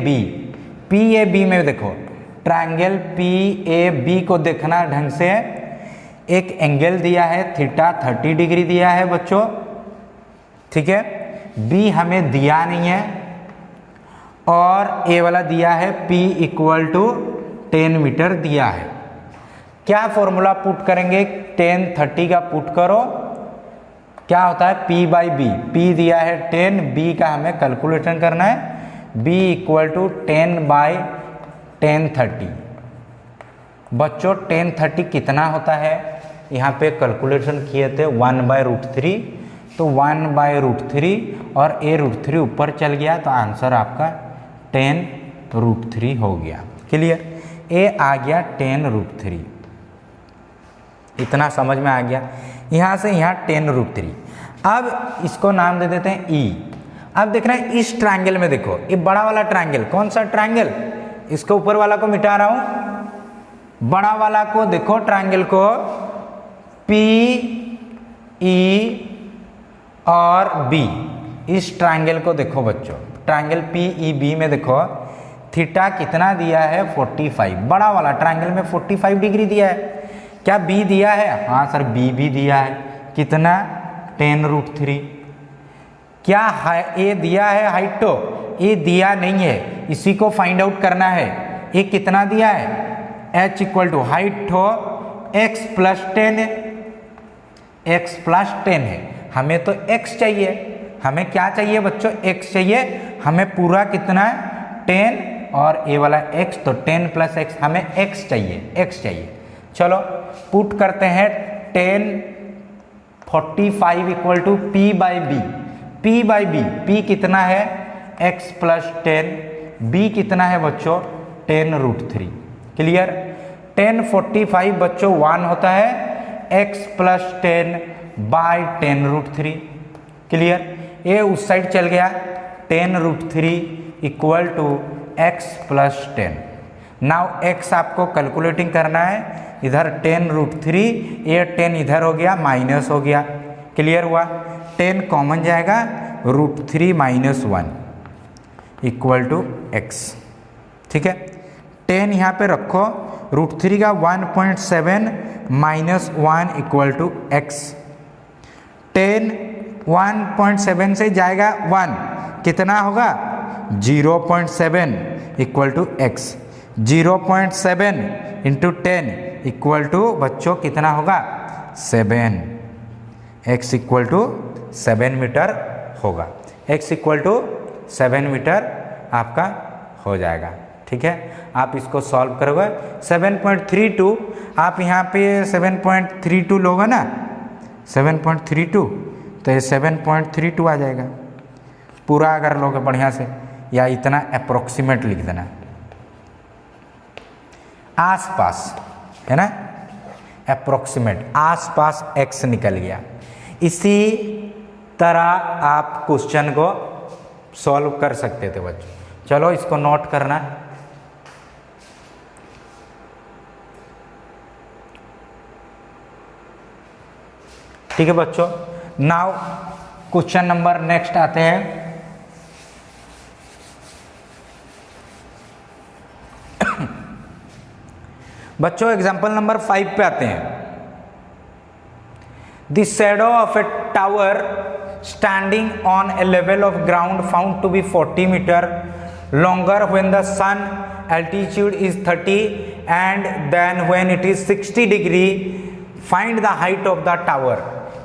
बी में देखो ट्रायंगल पी ए बी को देखना ढंग से, एक एंगल दिया है थीटा 30 डिग्री दिया है बच्चों, ठीक है। बी हमें दिया नहीं है, और ए वाला दिया है P इक्वल टू 10 मीटर दिया है। क्या फॉर्मूला पुट करेंगे, 10 30 का पुट करो, क्या होता है P बाई बी, P दिया है 10, B का हमें कैलकुलेशन करना है, B इक्वल टू 10 बाई 10 30। बच्चों 10 30 कितना होता है, यहाँ पे कैलकुलेशन किए थे 1/√3, तो 1/√3 और a√3 ऊपर चल गया तो आंसर आपका 10√3 हो गया। क्लियर, a आ गया 10√3। इतना समझ में आ गया। यहाँ से यहाँ 10√3। अब इसको नाम दे देते हैं e। अब देख रहे हैं इस ट्रायंगल में, देखो ये बड़ा वाला ट्रायंगल, कौन सा ट्रायंगल, इसके ऊपर वाला को मिटा रहा हूं, बड़ा वाला को देखो, ट्रायंगल को पी ई और बी, इस ट्रायंगल को देखो बच्चों, ट्रायंगल पी ई बी में देखो थीटा कितना दिया है 45, बड़ा वाला ट्रायंगल में 45 डिग्री दिया है। क्या बी दिया है? हाँ सर बी भी दिया है, कितना 10√3। क्या ए दिया है हाइट? तो ए दिया नहीं है, इसी को फाइंड आउट करना है। ए कितना दिया है? h इक्वल टू हाइट हो x + 10 है, x + 10 है, हमें तो x चाहिए। हमें क्या चाहिए बच्चों? x चाहिए। हमें पूरा कितना है 10 और ए वाला x, तो 10 + x, हमें x चाहिए। चलो पुट करते हैं 10/45 इक्वल टू p/b। p कितना है? x + 10, b कितना है बच्चों? 10√3। क्लियर, 10/45 बच्चों 1 होता है, x + 10/10√3। क्लियर, ये उस साइड चल गया, 10√3 equal to x + 10। Now x आपको कैलकुलेटिंग करना है, इधर 10√3, ये 10 इधर हो गया, माइनस हो गया। क्लियर हुआ, 10 कॉमन जाएगा, √3 - 1 इक्वल टू x। ठीक है, 10 यहाँ पे रखो, √3 का 1.7 - 1 इक्वल टू x। 10 1.7 से जाएगा 1, कितना होगा? 0.7 equal to x। 0.7 into 10 equal to बच्चों कितना होगा? 7। x इक्वल टू 7 मीटर होगा। x इक्वल टू 7 मीटर आपका हो जाएगा। ठीक है, आप इसको सॉल्व करोगे 7.32, आप यहाँ पे 7.32 लोगे ना, 7.32, तो ये 7.32 आ जाएगा पूरा अगर लोगे बढ़िया से, या इतना अप्रोक्सीमेट लिख देना, आसपास है ना, अप्रोक्सीमेट, आसपास x निकल गया। इसी तरह आप क्वेश्चन को सॉल्व कर सकते थे बच्चों। चलो इसको नोट करना। ठीक है बच्चों, नाउ क्वेश्चन नंबर नेक्स्ट आते हैं। बच्चों एग्जाम्पल नंबर 5 पे आते हैं। The shadow of A tower standing on a level of ground found to be 40 meter longer when the sun altitude is 30 and then when it is 60 degree find the height of the tower।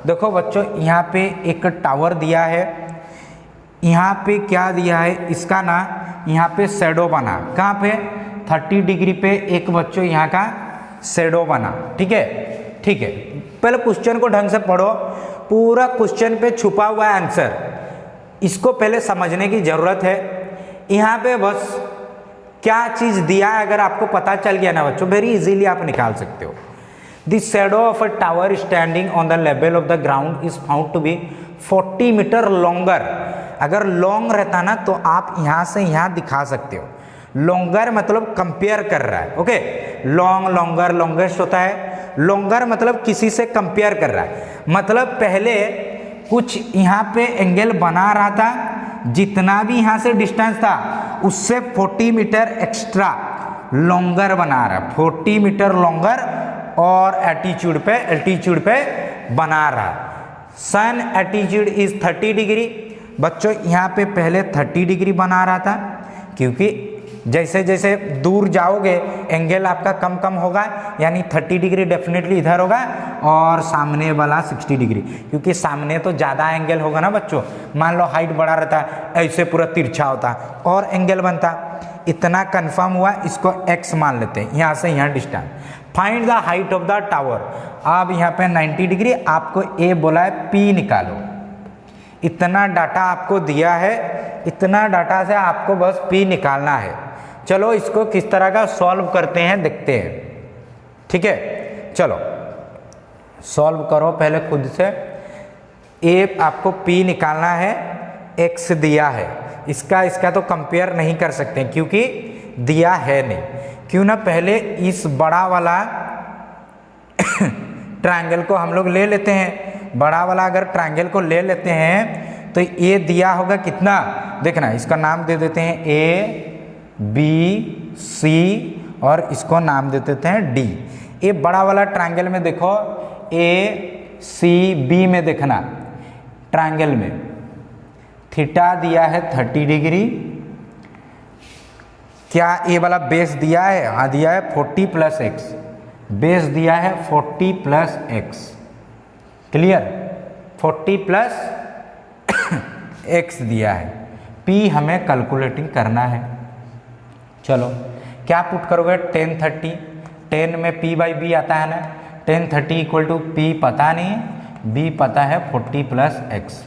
देखो बच्चों यहाँ पे एक tower दिया है, यहाँ पे क्या दिया है, इसका ना यहाँ पे शैडो बना, कहाँ पे 30 डिग्री पे एक बच्चों यहाँ का शैडो बना। ठीक है, ठीक है, पहले क्वेश्चन को ढंग से पढ़ो, पूरा क्वेश्चन पे छुपा हुआ है आंसर, इसको पहले समझने की जरूरत है। यहाँ पे बस क्या चीज दिया है अगर आपको पता चल गया ना बच्चों, वेरी इजीली आप निकाल सकते हो। The shadow of a tower standing on the level of the ground is found to be 40 metre longer. अगर लॉन्ग रहता ना तो आप यहाँ से यहाँ दिखा सकते हो, लॉन्गर मतलब कंपेयर कर रहा है। ओके, लॉन्ग, लॉन्गर, लॉन्गेस्ट होता है, लॉन्गर मतलब किसी से कंपेयर कर रहा है, मतलब पहले कुछ यहाँ पे एंगल बना रहा था, जितना भी यहाँ से डिस्टेंस था उससे 40 मीटर एक्स्ट्रा लॉन्गर बना रहा, 40 मीटर लॉन्गर और एल्टीट्यूड पे बना रहा। सन एल्टीट्यूड इज 30 डिग्री। बच्चों यहाँ पे पहले 30 डिग्री बना रहा था, क्योंकि जैसे जैसे दूर जाओगे एंगल आपका कम कम होगा, यानी 30 डिग्री डेफिनेटली इधर होगा और सामने वाला 60 डिग्री, क्योंकि सामने तो ज़्यादा एंगल होगा ना बच्चों। मान लो हाइट बड़ा रहता, ऐसे पूरा तिरछा होता और एंगल बनता। इतना कंफर्म हुआ, इसको x मान लेते हैं, यहाँ से यहाँ distance. Find the height of the tower. अब यहाँ पे 90 डिग्री, आपको a बोला है, p निकालो। इतना डाटा आपको दिया है, इतना डाटा से आपको बस P निकालना है। चलो इसको किस तरह का सॉल्व करते हैं देखते हैं, ठीक है। चलो सॉल्व करो पहले खुद से। ए आपको P निकालना है, X दिया है, इसका तो कंपेयर नहीं कर सकते क्योंकि दिया है नहीं। क्यों ना पहले इस बड़ा वाला ट्रायंगल को हम लोग ले लेते हैं। बड़ा वाला अगर ट्रायंगल को ले लेते हैं तो ये दिया होगा कितना, देखना इसका नाम दे देते हैं ABC और इसको नाम दे देते हैं D। ये बड़ा वाला ट्रायंगल में देखो ACB में देखना, ट्रायंगल में थीटा दिया है 30 डिग्री। क्या ये वाला बेस दिया है? हाँ दिया है 40 प्लस एक्स, बेस दिया है 40 plus x, clear, 40 plus x दिया है। P हमें कैलकुलेटिंग करना है। चलो क्या पुट करोगे, 10 30, 10 में P बाई B आता है ना, 10 30 इक्वल टू P पता नहीं है, B पता है 40 प्लस एक्स।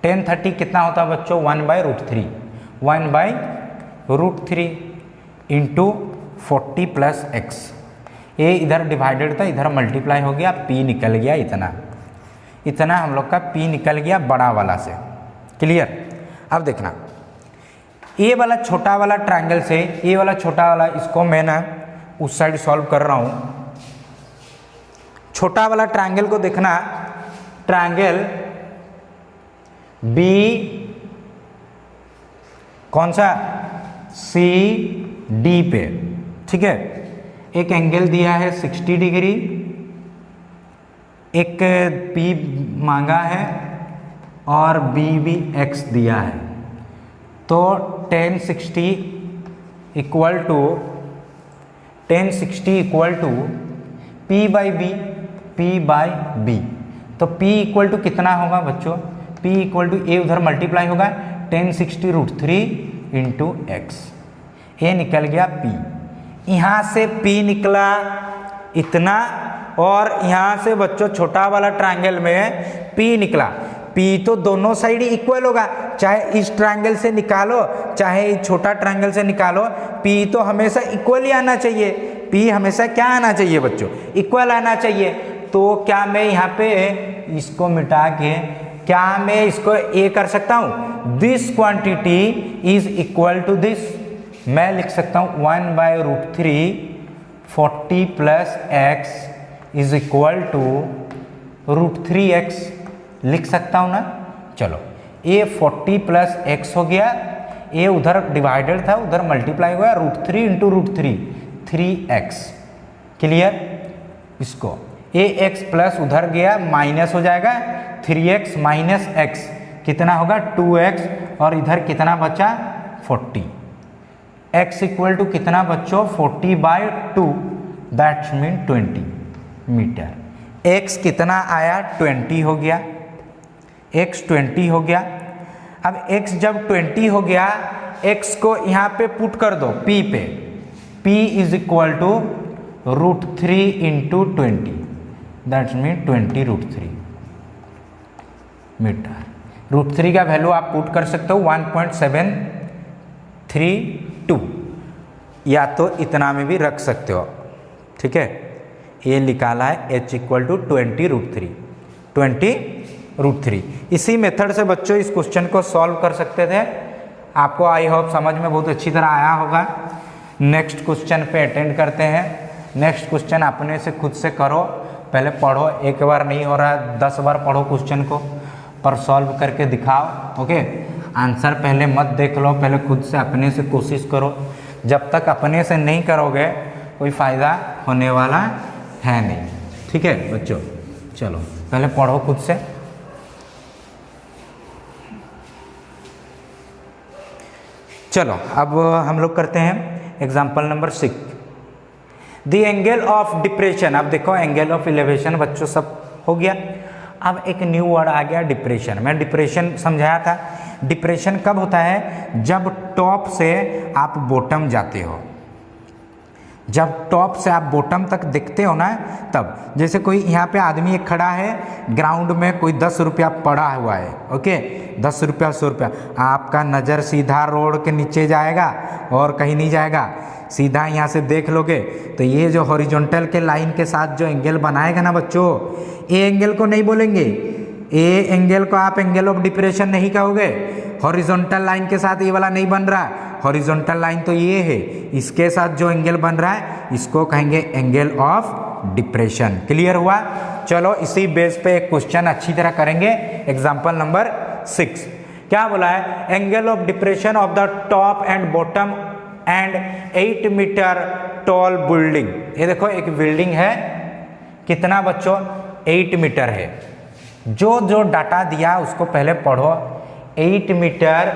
10 30 कितना होता है बच्चों, 1/√3, 1/√3 इंटू 40 प्लस एक्स। ये इधर डिवाइडेड था, इधर मल्टीप्लाई हो गया, P निकल गया इतना, इतना हम लोग का P निकल गया बड़ा वाला से, क्लियर। अब देखना ये वाला छोटा वाला ट्रायंगल से ये वाला छोटा वाला, इसको मैं ना उस साइड सॉल्व कर रहा हूँ। छोटा वाला ट्रायंगल को देखना, ट्रायंगल B कौन सा, CD पे, ठीक है। एक एंगल दिया है 60 डिग्री, एक P मांगा है और B भी X दिया है। तो 1060 equal to P by B। तो P इक्वल टू कितना होगा बच्चों, P इक्वल टू ए उधर मल्टीप्लाई होगा 1060√3 इंटू एक्स, ये निकल गया P। यहाँ से P निकला इतना और यहाँ से बच्चों छोटा वाला ट्रायंगल में P निकला। P तो दोनों साइड इक्वल होगा, चाहे इस ट्रायंगल से निकालो चाहे इस छोटा ट्रायंगल से निकालो, P तो हमेशा इक्वल ही आना चाहिए। P हमेशा क्या आना चाहिए बच्चों, इक्वल आना चाहिए। तो क्या मैं यहाँ पे इसको मिटा के क्या मैं इसको ए कर सकता हूँ, this quantity is equal to this, मैं लिख सकता हूँ 1/√3 40 plus X is equal to √3x, लिख सकता हूँ ना। चलो ये 40 प्लस एक्स हो गया, ये उधर डिवाइडेड था उधर मल्टीप्लाई हुआ, √3 इंटू √3 3x, क्लियर। इसको ये x प्लस उधर गया माइनस हो जाएगा, 3x माइनस x कितना होगा 2x और इधर कितना बचा 40। x इक्वल टू कितना बच्चों 40/2, दैट्स मीन 20 मीटर। x कितना आया 20 हो गया, x 20 हो गया। अब x जब 20 हो गया, x को यहाँ पे पुट कर दो p पे, p is equal to √3 into 20, that's mean 20√3 मीटर। √3 का वैल्यू आप पुट कर सकते हो 1.732, या तो इतना में भी रख सकते हो, ठीक है। ये निकाला है h इक्वल टू 20√3। इसी मेथड से बच्चों इस क्वेश्चन को सॉल्व कर सकते थे। आपको आई होप समझ में बहुत अच्छी तरह आया होगा। नेक्स्ट क्वेश्चन पे अटेंड करते हैं। नेक्स्ट क्वेश्चन अपने से खुद से करो, पहले पढ़ो, एक बार नहीं हो रहा 10 बार पढ़ो क्वेश्चन को, पर सॉल्व करके दिखाओ, ओके। आंसर पहले मत देख लो, पहले खुद से अपने से कोशिश करो। जब तक अपने से नहीं करोगे कोई फ़ायदा होने वाला है नहीं, ठीक है बच्चों। चलो पहले पढ़ो खुद से। चलो अब हम लोग करते हैं example number 6, the angle of depression. अब देखो एंगल ऑफ इलेवेशन बच्चों सब हो गया। अब एक न्यू वर्ड आ गया डिप्रेशन। मैं डिप्रेशन समझाया था। डिप्रेशन कब होता है, जब टॉप से आप बॉटम जाते हो, जब टॉप से आप बॉटम तक देखते हो ना, तब जैसे कोई यहाँ पे आदमी एक खड़ा है, ग्राउंड में कोई 10 रुपया पड़ा हुआ है, ओके, 10 रुपया 100 रुपया, आपका नज़र सीधा रोड के नीचे जाएगा और कहीं नहीं जाएगा, सीधा यहाँ से देख लोगे तो ये जो हॉरिजॉन्टल के लाइन के साथ जो एंगल बनाएगा ना बच्चों, ए एंगल को नहीं बोलेंगे, ए एंगल को आप एंगल ऑफ डिप्रेशन नहीं कहोगे। हॉरिजॉन्टल लाइन के साथ ये वाला नहीं बन रहा, हॉरिजॉन्टल लाइन तो ये है, इसके साथ जो एंगल बन रहा है इसको कहेंगे एंगल ऑफ डिप्रेशन। क्लियर हुआ? चलो इसी बेस पे एक क्वेश्चन अच्छी तरह करेंगे। एग्जांपल नंबर 6 क्या बोला है? Angle of depression of the top end bottom end 8 metre tall building. ये देखो एक बिल्डिंग है, कितना बच्चों? 8 मीटर है। जो जो डाटा दिया उसको पहले पढ़ो। 8 मीटर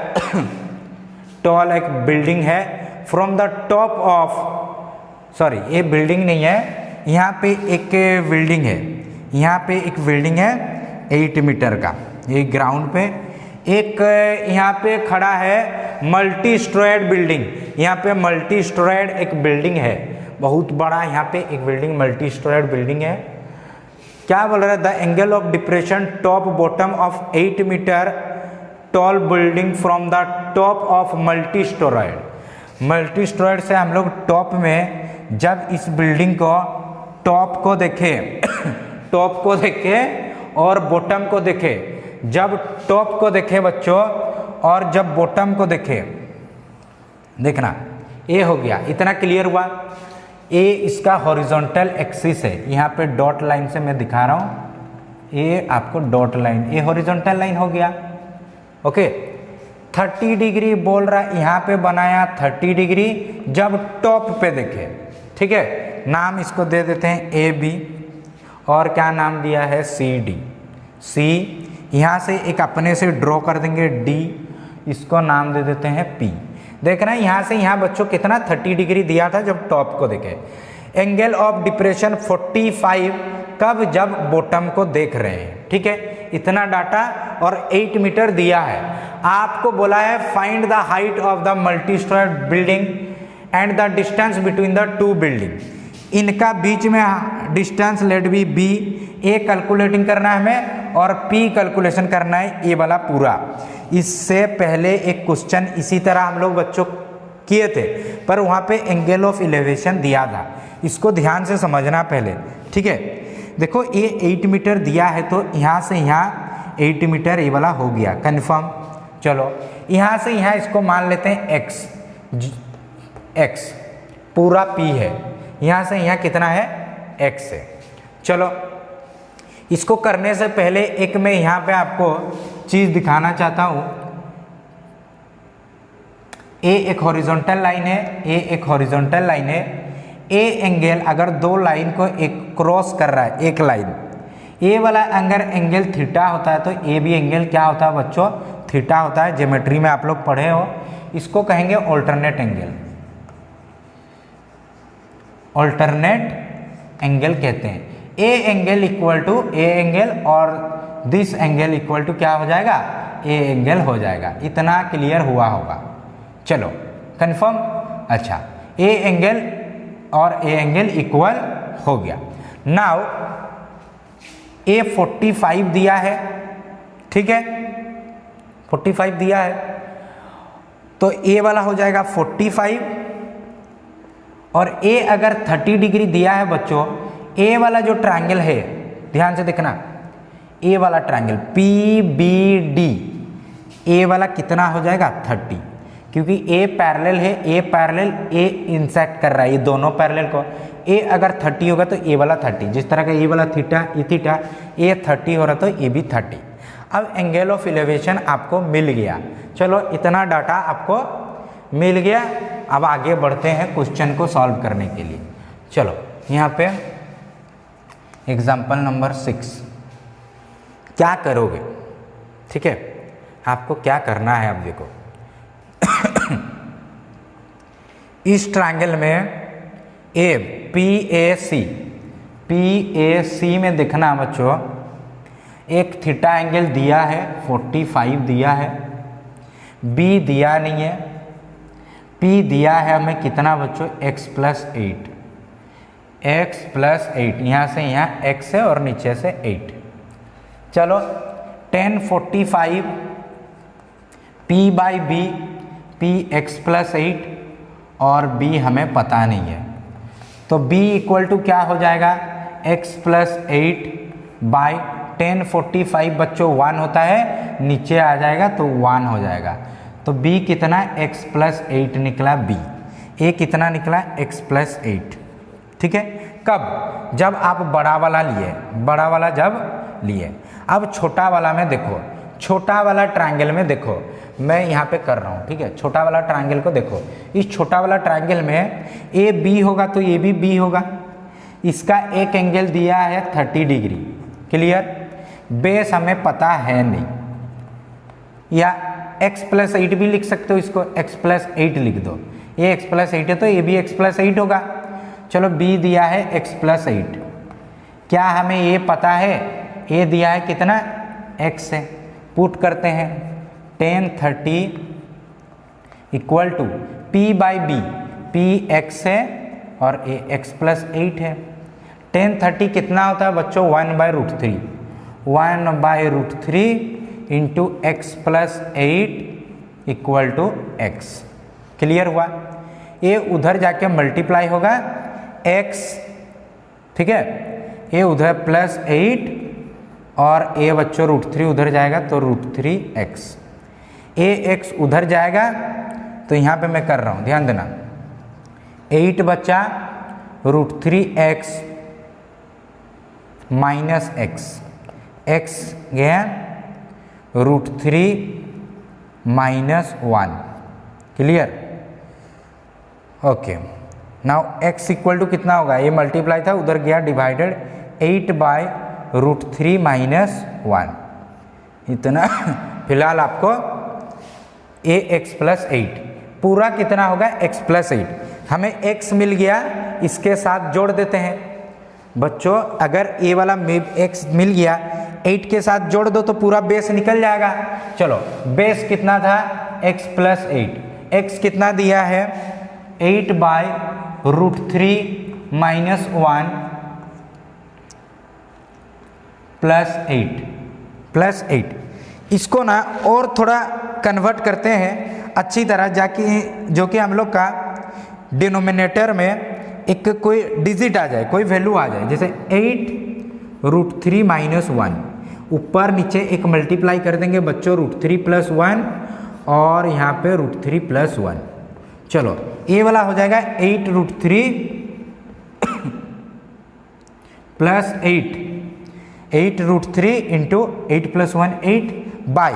टॉल एक बिल्डिंग है, from the top of, sorry ये बिल्डिंग नहीं है, यहाँ पे एक बिल्डिंग है, यहाँ पे एक बिल्डिंग है 8 मीटर का, ये ग्राउंड पे एक यहाँ पे खड़ा है मल्टी स्टोरेड बिल्डिंग। यहाँ पे मल्टी स्टोरेड एक बिल्डिंग है, बहुत बड़ा यहाँ पे एक बिल्डिंग मल्टी स्टोरेड बिल्डिंग है। क्या बोल रहा है? The angle of depression top bottom of 8 metre tall building from the top of multi storeyed. Multi storeyed से हम लोग टॉप में जब इस बिल्डिंग को टॉप को देखे टॉप को देखे और बॉटम को देखे, जब टॉप को देखे बच्चों और जब बॉटम को देखे, देखना ये हो गया, इतना क्लियर हुआ। ये इसका हॉरिजॉन्टल एक्सिस है, यहाँ पे डॉट लाइन से मैं दिखा रहा हूँ, ये आपको डॉट लाइन, ये हॉरिजॉन्टल लाइन हो गया, ओके। 30 डिग्री बोल रहा है, यहाँ पे बनाया 30 डिग्री जब टॉप पे देखे, ठीक है। नाम इसको दे देते हैं ए बी, और क्या नाम दिया है? C D. सी यहाँ से एक अपने से ड्रॉ कर देंगे डी, इसको नाम दे देते हैं पी। देख रहे हैं यहाँ से यहाँ बच्चों कितना 30 डिग्री दिया था जब टॉप को देखे। एंगल ऑफ डिप्रेशन 45 कब? जब बॉटम को देख रहे हैं, ठीक है। इतना डाटा और 8 मीटर दिया है। आपको बोला है find the height of the multi storeyed building and the distance between the two building. इनका बीच में डिस्टेंस लेट बी बी, ए कैलकुलेटिंग करना है हमें और पी कैलकुलेशन करना है, ये वाला पूरा। इससे पहले एक क्वेश्चन इसी तरह हम लोग बच्चों किए थे, पर वहाँ पे एंगल ऑफ इलेवेशन दिया था, इसको ध्यान से समझना पहले, ठीक है। देखो ये 8 मीटर दिया है तो यहाँ से यहाँ 8 मीटर ये वाला हो गया कंफर्म। चलो यहाँ से यहाँ इसको मान लेते हैं x, x पूरा p है, यहाँ से यहाँ कितना है? x है। चलो इसको करने से पहले एक मैं यहाँ पे आपको चीज़ दिखाना चाहता हूँ। ए एक हॉरिजॉन्टल लाइन है, ए एक हॉरिजॉन्टल लाइन है। ए एंगल अगर दो लाइन को एक क्रॉस कर रहा है, एक लाइन, ए वाला अगर एंगल थीटा होता है तो ए भी एंगल क्या होता है बच्चों? थीटा होता है। ज्योमेट्री में आप लोग पढ़े हो, इसको कहेंगे ऑल्टरनेट एंगल। ऑल्टरनेट एंगल कहते हैं। A angle equal to a angle और दिस एंगल इक्वल टू क्या हो जाएगा? ए एंगल हो जाएगा। इतना क्लियर हुआ होगा। चलो कंफर्म। अच्छा ए एंगल और ए एंगल इक्वल हो गया। नाउ ए 45 दिया है, ठीक है, 45 दिया है तो ए वाला हो जाएगा 45 और ए अगर 30 डिग्री दिया है बच्चों, ए वाला जो ट्रायंगल है ध्यान से देखना, ए वाला ट्रायंगल पी बी डी, ए वाला कितना हो जाएगा? 30, क्योंकि ए पैरेलल है, ए पैरेलल ए इंसेक्ट कर रहा है, ये दोनों पैरेलल को। ए अगर 30 होगा तो ए वाला 30, जिस तरह का ए वाला थीटा ए थीटा, ए 30 हो रहा तो ए भी 30। अब एंगल ऑफ इलेवेशन आपको मिल गया। चलो इतना डाटा आपको मिल गया। अब आगे बढ़ते हैं क्वेश्चन को सॉल्व करने के लिए। चलो यहाँ पे एग्जाम्पल नंबर 6 क्या करोगे, ठीक है, आपको क्या करना है। अब देखो इस ट्रायंगल में ए पी ए सी में देखना बच्चों, एक थीटा एंगल दिया है 45 दिया है, बी दिया नहीं है, पी दिया है हमें कितना बच्चों? x + 8, x प्लस 8, यहाँ से यहाँ x है और नीचे से 8। चलो 1045 p by B, p x plus 8 और b हमें पता नहीं है, तो b इक्वल टू क्या हो जाएगा, x प्लस 8 बाई 1045 बच्चों 1 होता है, नीचे आ जाएगा तो 1 हो जाएगा। तो b कितना, x प्लस 8 निकला b, a कितना निकला, x प्लस 8। ठीक है, कब, जब आप बड़ा वाला लिए, बड़ा वाला जब लिए। अब छोटा वाला में देखो, छोटा वाला ट्रायंगल में देखो, मैं यहाँ पे कर रहा हूँ, ठीक है, छोटा वाला ट्रायंगल को देखो। इस छोटा वाला ट्रायंगल में ए बी होगा तो ये भी बी होगा। इसका एक एंगल दिया है 30 डिग्री, क्लियर। बेस हमें पता है नहीं, या x प्लस 8 भी लिख सकते हो, इसको x प्लस 8 लिख दो, ये x प्लस 8 है तो ये भी x प्लस 8 होगा। चलो b दिया है x प्लस 8, क्या हमें ये पता है, a दिया है कितना, x है, पुट करते हैं 1030 equal to p by B, p x है और a x प्लस 8 है। 1030 कितना होता है बच्चों, 1/√3, 1/√3 into X plus 8 equal to x। Clear हुआ, ये उधर जाके मल्टीप्लाई होगा x, ठीक है, ये उधर प्लस 8 और a बच्चों √3 उधर जाएगा तो √3x, ax उधर जाएगा तो यहाँ पे मैं कर रहा हूँ, ध्यान देना, 8 बचा √3x माइनस x गया √3 minus 1। Clear, okay. Now x equal to कितना होगा, ये मल्टीप्लाई था उधर गया डिवाइडेड 8/√3 माइनस 1, इतना। फिलहाल आपको ax प्लस 8 पूरा कितना होगा, x प्लस 8। हमें x मिल गया, इसके साथ जोड़ देते हैं बच्चों। अगर a वाला x मिल गया, 8 के साथ जोड़ दो तो पूरा बेस निकल जाएगा। चलो बेस कितना था, x प्लस 8, x कितना दिया है 8/√3 माइनस 1 प्लस 8। इसको ना और थोड़ा कन्वर्ट करते हैं अच्छी तरह, जाके जो कि हम लोग का डिनोमिनेटर में एक कोई डिजिट आ जाए, कोई वैल्यू आ जाए, जैसे 8√3 माइनस 1, ऊपर नीचे एक मल्टीप्लाई कर देंगे बच्चों √3 प्लस 1 और यहाँ पे √3 प्लस 1। चलो ये वाला हो जाएगा 8√3 plus 8√3 into 8 plus 1 8 by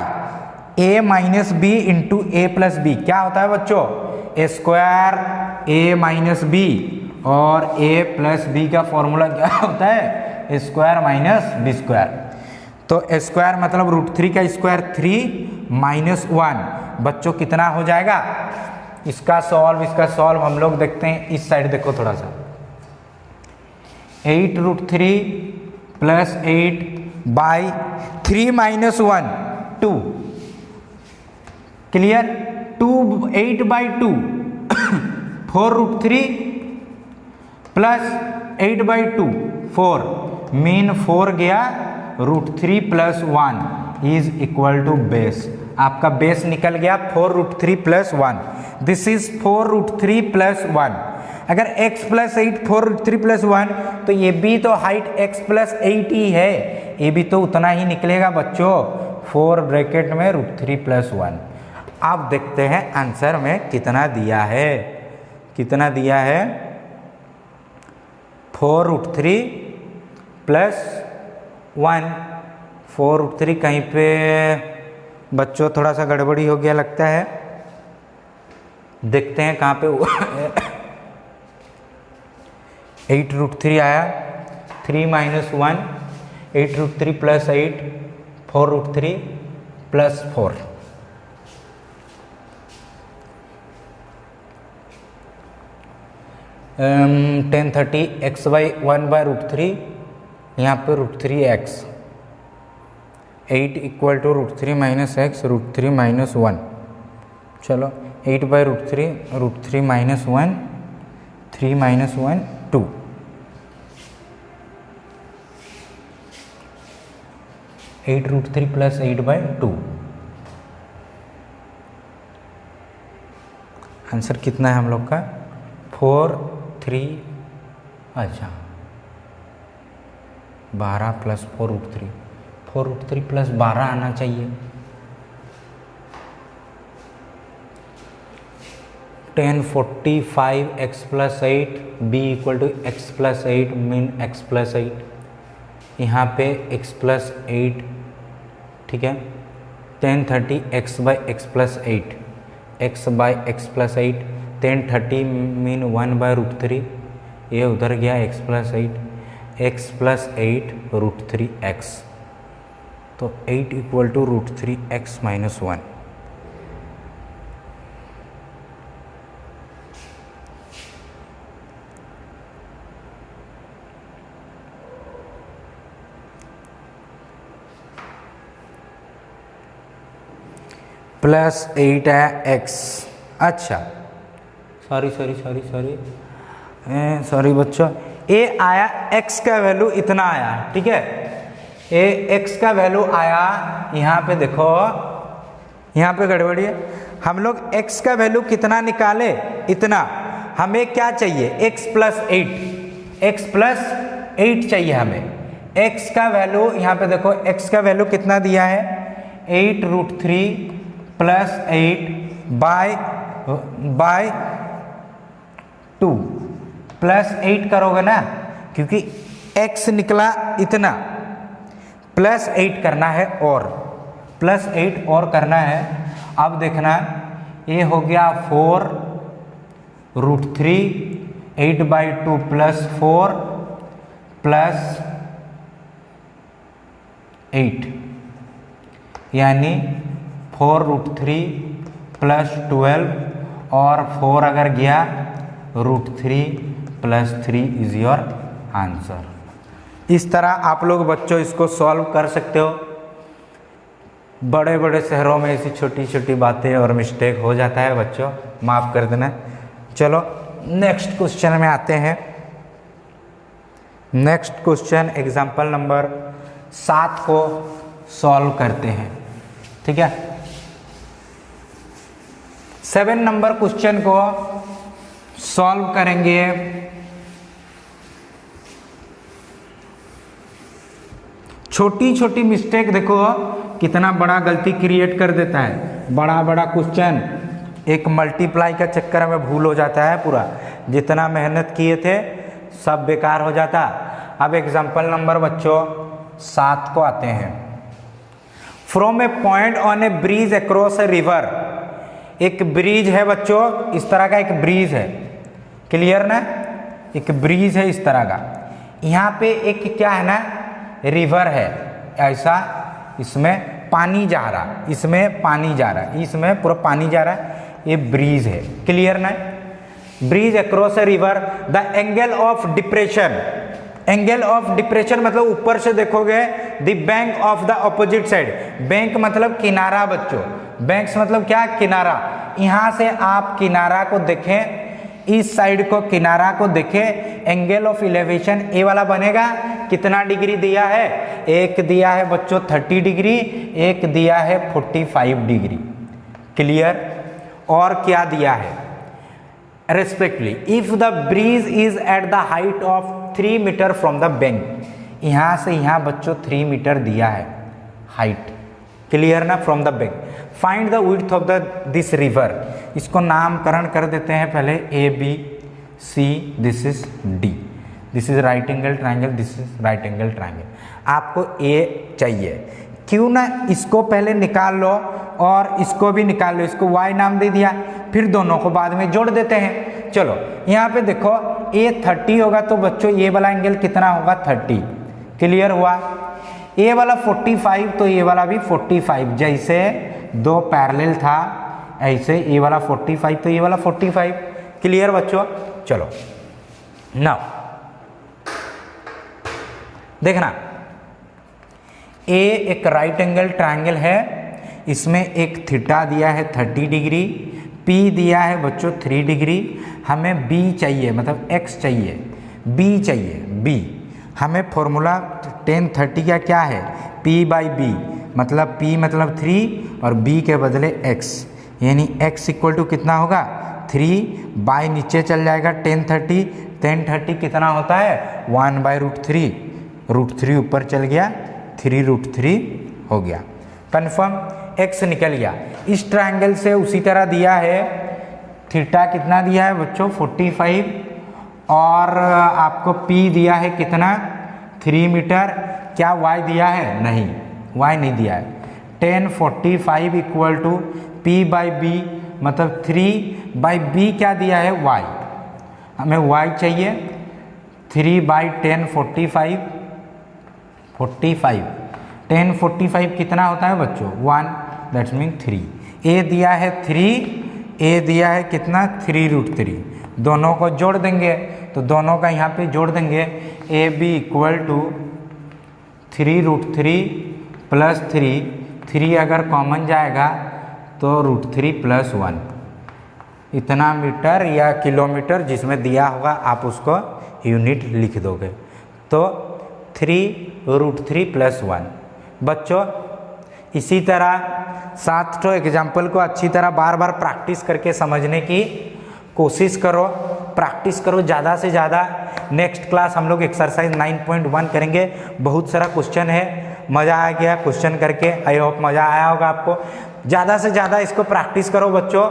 a minus B into a plus B. क्या होता है बच्चों, a square a minus B, और a प्लस बी का फॉर्मूला क्या होता है, a square minus B square. तो a स्क्वायर मतलब √3 का स्क्वायर 3 माइनस 1 बच्चों कितना हो जाएगा। इसका सॉल्व हम लोग देखते हैं, इस साइड देखो थोड़ा सा, 8√3 plus 8 by 3 minus 1 2। Clear, 8/2 4√3 plus 8/2 4, mean 4 गया √3 plus 1 is equal to base. आपका बेस निकल गया 4√3 प्लस 1, दिस इज 4√3 प्लस 1। अगर x प्लस 8 4√3 प्लस 1 तो ये भी तो हाइट x प्लस 8 ही है, ये भी तो उतना ही निकलेगा बच्चों, 4 ब्रैकेट में √3 प्लस 1। आप देखते हैं आंसर में कितना दिया है, कितना दिया है 4√3 प्लस 1। 4√3 कहीं पे बच्चों थोड़ा सा गड़बड़ी हो गया लगता है, देखते हैं कहाँ पे 8√3 आया, 3 minus 1 8√3 plus 8 4√3 plus 4। um, 1030 x/1/√3, यहाँ पे √3x, 8 equal to √3 minus x √3 minus 1। चलो 8/√3 √3 माइनस 1 3 माइनस 1 2 8√3 प्लस 8/2। आंसर कितना है हम लोग का? 4 3 अच्छा 12 प्लस 4√3, 4√3 प्लस 12 आना चाहिए। 1045 x plus 8 b equal to x plus 8 mean x plus 8, यहाँ पे x प्लस 8, ठीक है। 1030 x by x plus 8, x by x plus 8, 1030 mean 1/√3, ये उधर गया x plus 8, x plus 8√3x, तो 8 equal to √3x minus 1। Plus 8 है x। अच्छा सॉरी बच्चों, ए आया x का वैल्यू इतना आया, ठीक है। ए x का वैल्यू आया, यहाँ पे देखो, यहाँ पे गड़बड़ी है। हम लोग x का वैल्यू कितना निकाले? इतना। हमें क्या चाहिए? x प्लस 8 चाहिए हमें। x का वैल्यू यहाँ पे देखो, x का वैल्यू कितना दिया है? 8√3 प्लस 8 बाय 2 प्लस 8 करोगे ना, क्योंकि x निकला इतना, प्लस 8 करना है और प्लस 8 और करना है। अब देखना, ये हो गया 4√3 8/2 प्लस 4 प्लस 8, यानी 4√3 प्लस 12 और 4 अगर गया √3 प्लस 3 इज योर आंसर। इस तरह आप लोग बच्चों इसको सॉल्व कर सकते हो। बड़े बड़े शहरों में ऐसी छोटी छोटी बातें और मिस्टेक हो जाता है बच्चों, माफ़ कर देना। चलो नेक्स्ट क्वेश्चन में आते हैं। नेक्स्ट क्वेश्चन एग्जाम्पल नंबर 7 को सॉल्व करते हैं, ठीक है। 7 नंबर क्वेश्चन को सॉल्व करेंगे। छोटी छोटी मिस्टेक देखो कितना बड़ा गलती क्रिएट कर देता है। बड़ा बड़ा क्वेश्चन एक मल्टीप्लाई का चक्कर में भूल हो जाता है, पूरा जितना मेहनत किए थे सब बेकार हो जाता। अब एग्जाम्पल नंबर बच्चों 7 को आते हैं। From a point on A bridge across a river, एक ब्रिज है बच्चों, इस तरह का एक ब्रिज है, क्लियर ना, एक ब्रिज है इस तरह का। यहाँ पे एक क्या है ना, रिवर है ऐसा, इसमें पानी जा रहा, इसमें पानी जा रहा, इसमें पूरा पानी जा रहा है, ये ब्रिज है, क्लियर ना। Bridge across a river, the angle of depression, angle of depression मतलब ऊपर से देखोगे, the bank of the opposite side, bank मतलब किनारा बच्चों, बैंक्स मतलब क्या, किनारा। यहाँ से आप किनारा को देखें, इस साइड को किनारा को देखें, एंगल ऑफ इलेवेशन ए वाला बनेगा, कितना डिग्री दिया है? एक दिया है बच्चों 30 डिग्री, एक दिया है 45 डिग्री, क्लियर। और क्या दिया है? Respectively if the bridge is at the height of 3 metre from the bank, यहाँ से यहाँ बच्चों 3 मीटर दिया है हाइट, क्लियर ना, from the bank. Find the width of the this river, इसको नामकरण कर देते हैं पहले, A B C, this is D, this is right angle triangle, this is right angle triangle. आपको ए चाहिए, क्यों ना इसको पहले निकाल लो और इसको भी निकाल लो, इसको y नाम दे दिया, फिर दोनों को बाद में जोड़ देते हैं। चलो यहाँ पे देखो, ए 30 होगा तो बच्चों ये वाला एंगल कितना होगा? 30, क्लियर हुआ। ए वाला 45 तो ये वाला भी 45, जैसे दो पैरेलल था ऐसे ये वाला 45 तो ये वाला 45, क्लियर बच्चों। चलो नाउ देखना, ए एक राइट एंगल ट्रायंगल है, इसमें एक थीटा दिया है 30 डिग्री, पी दिया है बच्चों 3 डिग्री, हमें बी चाहिए, मतलब एक्स चाहिए, बी चाहिए, बी। हमें फॉर्मूला tan 30 का क्या है? P/B, मतलब P मतलब 3 और B के बदले x, यानी x इक्वल टू कितना होगा 3 बाई नीचे चल जाएगा 1030 कितना होता है 1/√3, √3 ऊपर चल गया 3√3 हो गया। कन्फर्म, x निकल गया। इस ट्रायंगल से उसी तरह दिया है, थीटा कितना दिया है बच्चों 45 और आपको P दिया है कितना 3 मीटर। क्या y दिया है? नहीं, y नहीं दिया है। 1045 इक्वल टू P/B मतलब 3/B क्या दिया है y, हमें y चाहिए 3/1045 1045 कितना होता है बच्चों 1, दैट्स मीन 3। a दिया है 3, a दिया है कितना 3√3, दोनों को जोड़ देंगे तो दोनों का यहाँ पे जोड़ देंगे AB इक्वल टू 3√3 प्लस 3 अगर कॉमन जाएगा तो √3 प्लस 1, इतना मीटर या किलोमीटर जिसमें दिया होगा आप उसको यूनिट लिख दोगे, तो 3√3 प्लस 1। बच्चों इसी तरह 7 एग्जाम्पल को अच्छी तरह बार बार प्रैक्टिस करके समझने की कोशिश करो, प्रैक्टिस करो ज़्यादा से ज़्यादा। नेक्स्ट क्लास हम लोग एक्सरसाइज 9.1 करेंगे, बहुत सारा क्वेश्चन है, मज़ा आ गया क्वेश्चन करके, आई होप मज़ा आया होगा आपको। ज़्यादा से ज़्यादा इसको प्रैक्टिस करो बच्चों,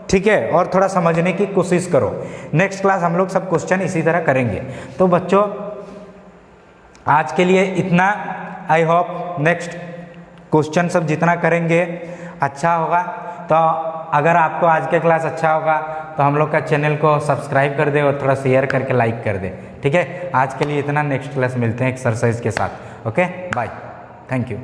ठीक है, और थोड़ा समझने की कोशिश करो। नेक्स्ट क्लास हम लोग सब क्वेश्चन इसी तरह करेंगे। तो बच्चों आज के लिए इतना, आई होप नेक्स्ट क्वेश्चन सब जितना करेंगे अच्छा होगा। तो अगर आपको आज के क्लास अच्छा होगा तो हम लोग का चैनल को सब्सक्राइब कर दे और थोड़ा शेयर करके लाइक कर दे, ठीक है। आज के लिए इतना, नेक्स्ट क्लास मिलते हैं एक्सरसाइज के साथ। Okay, bye, thank you.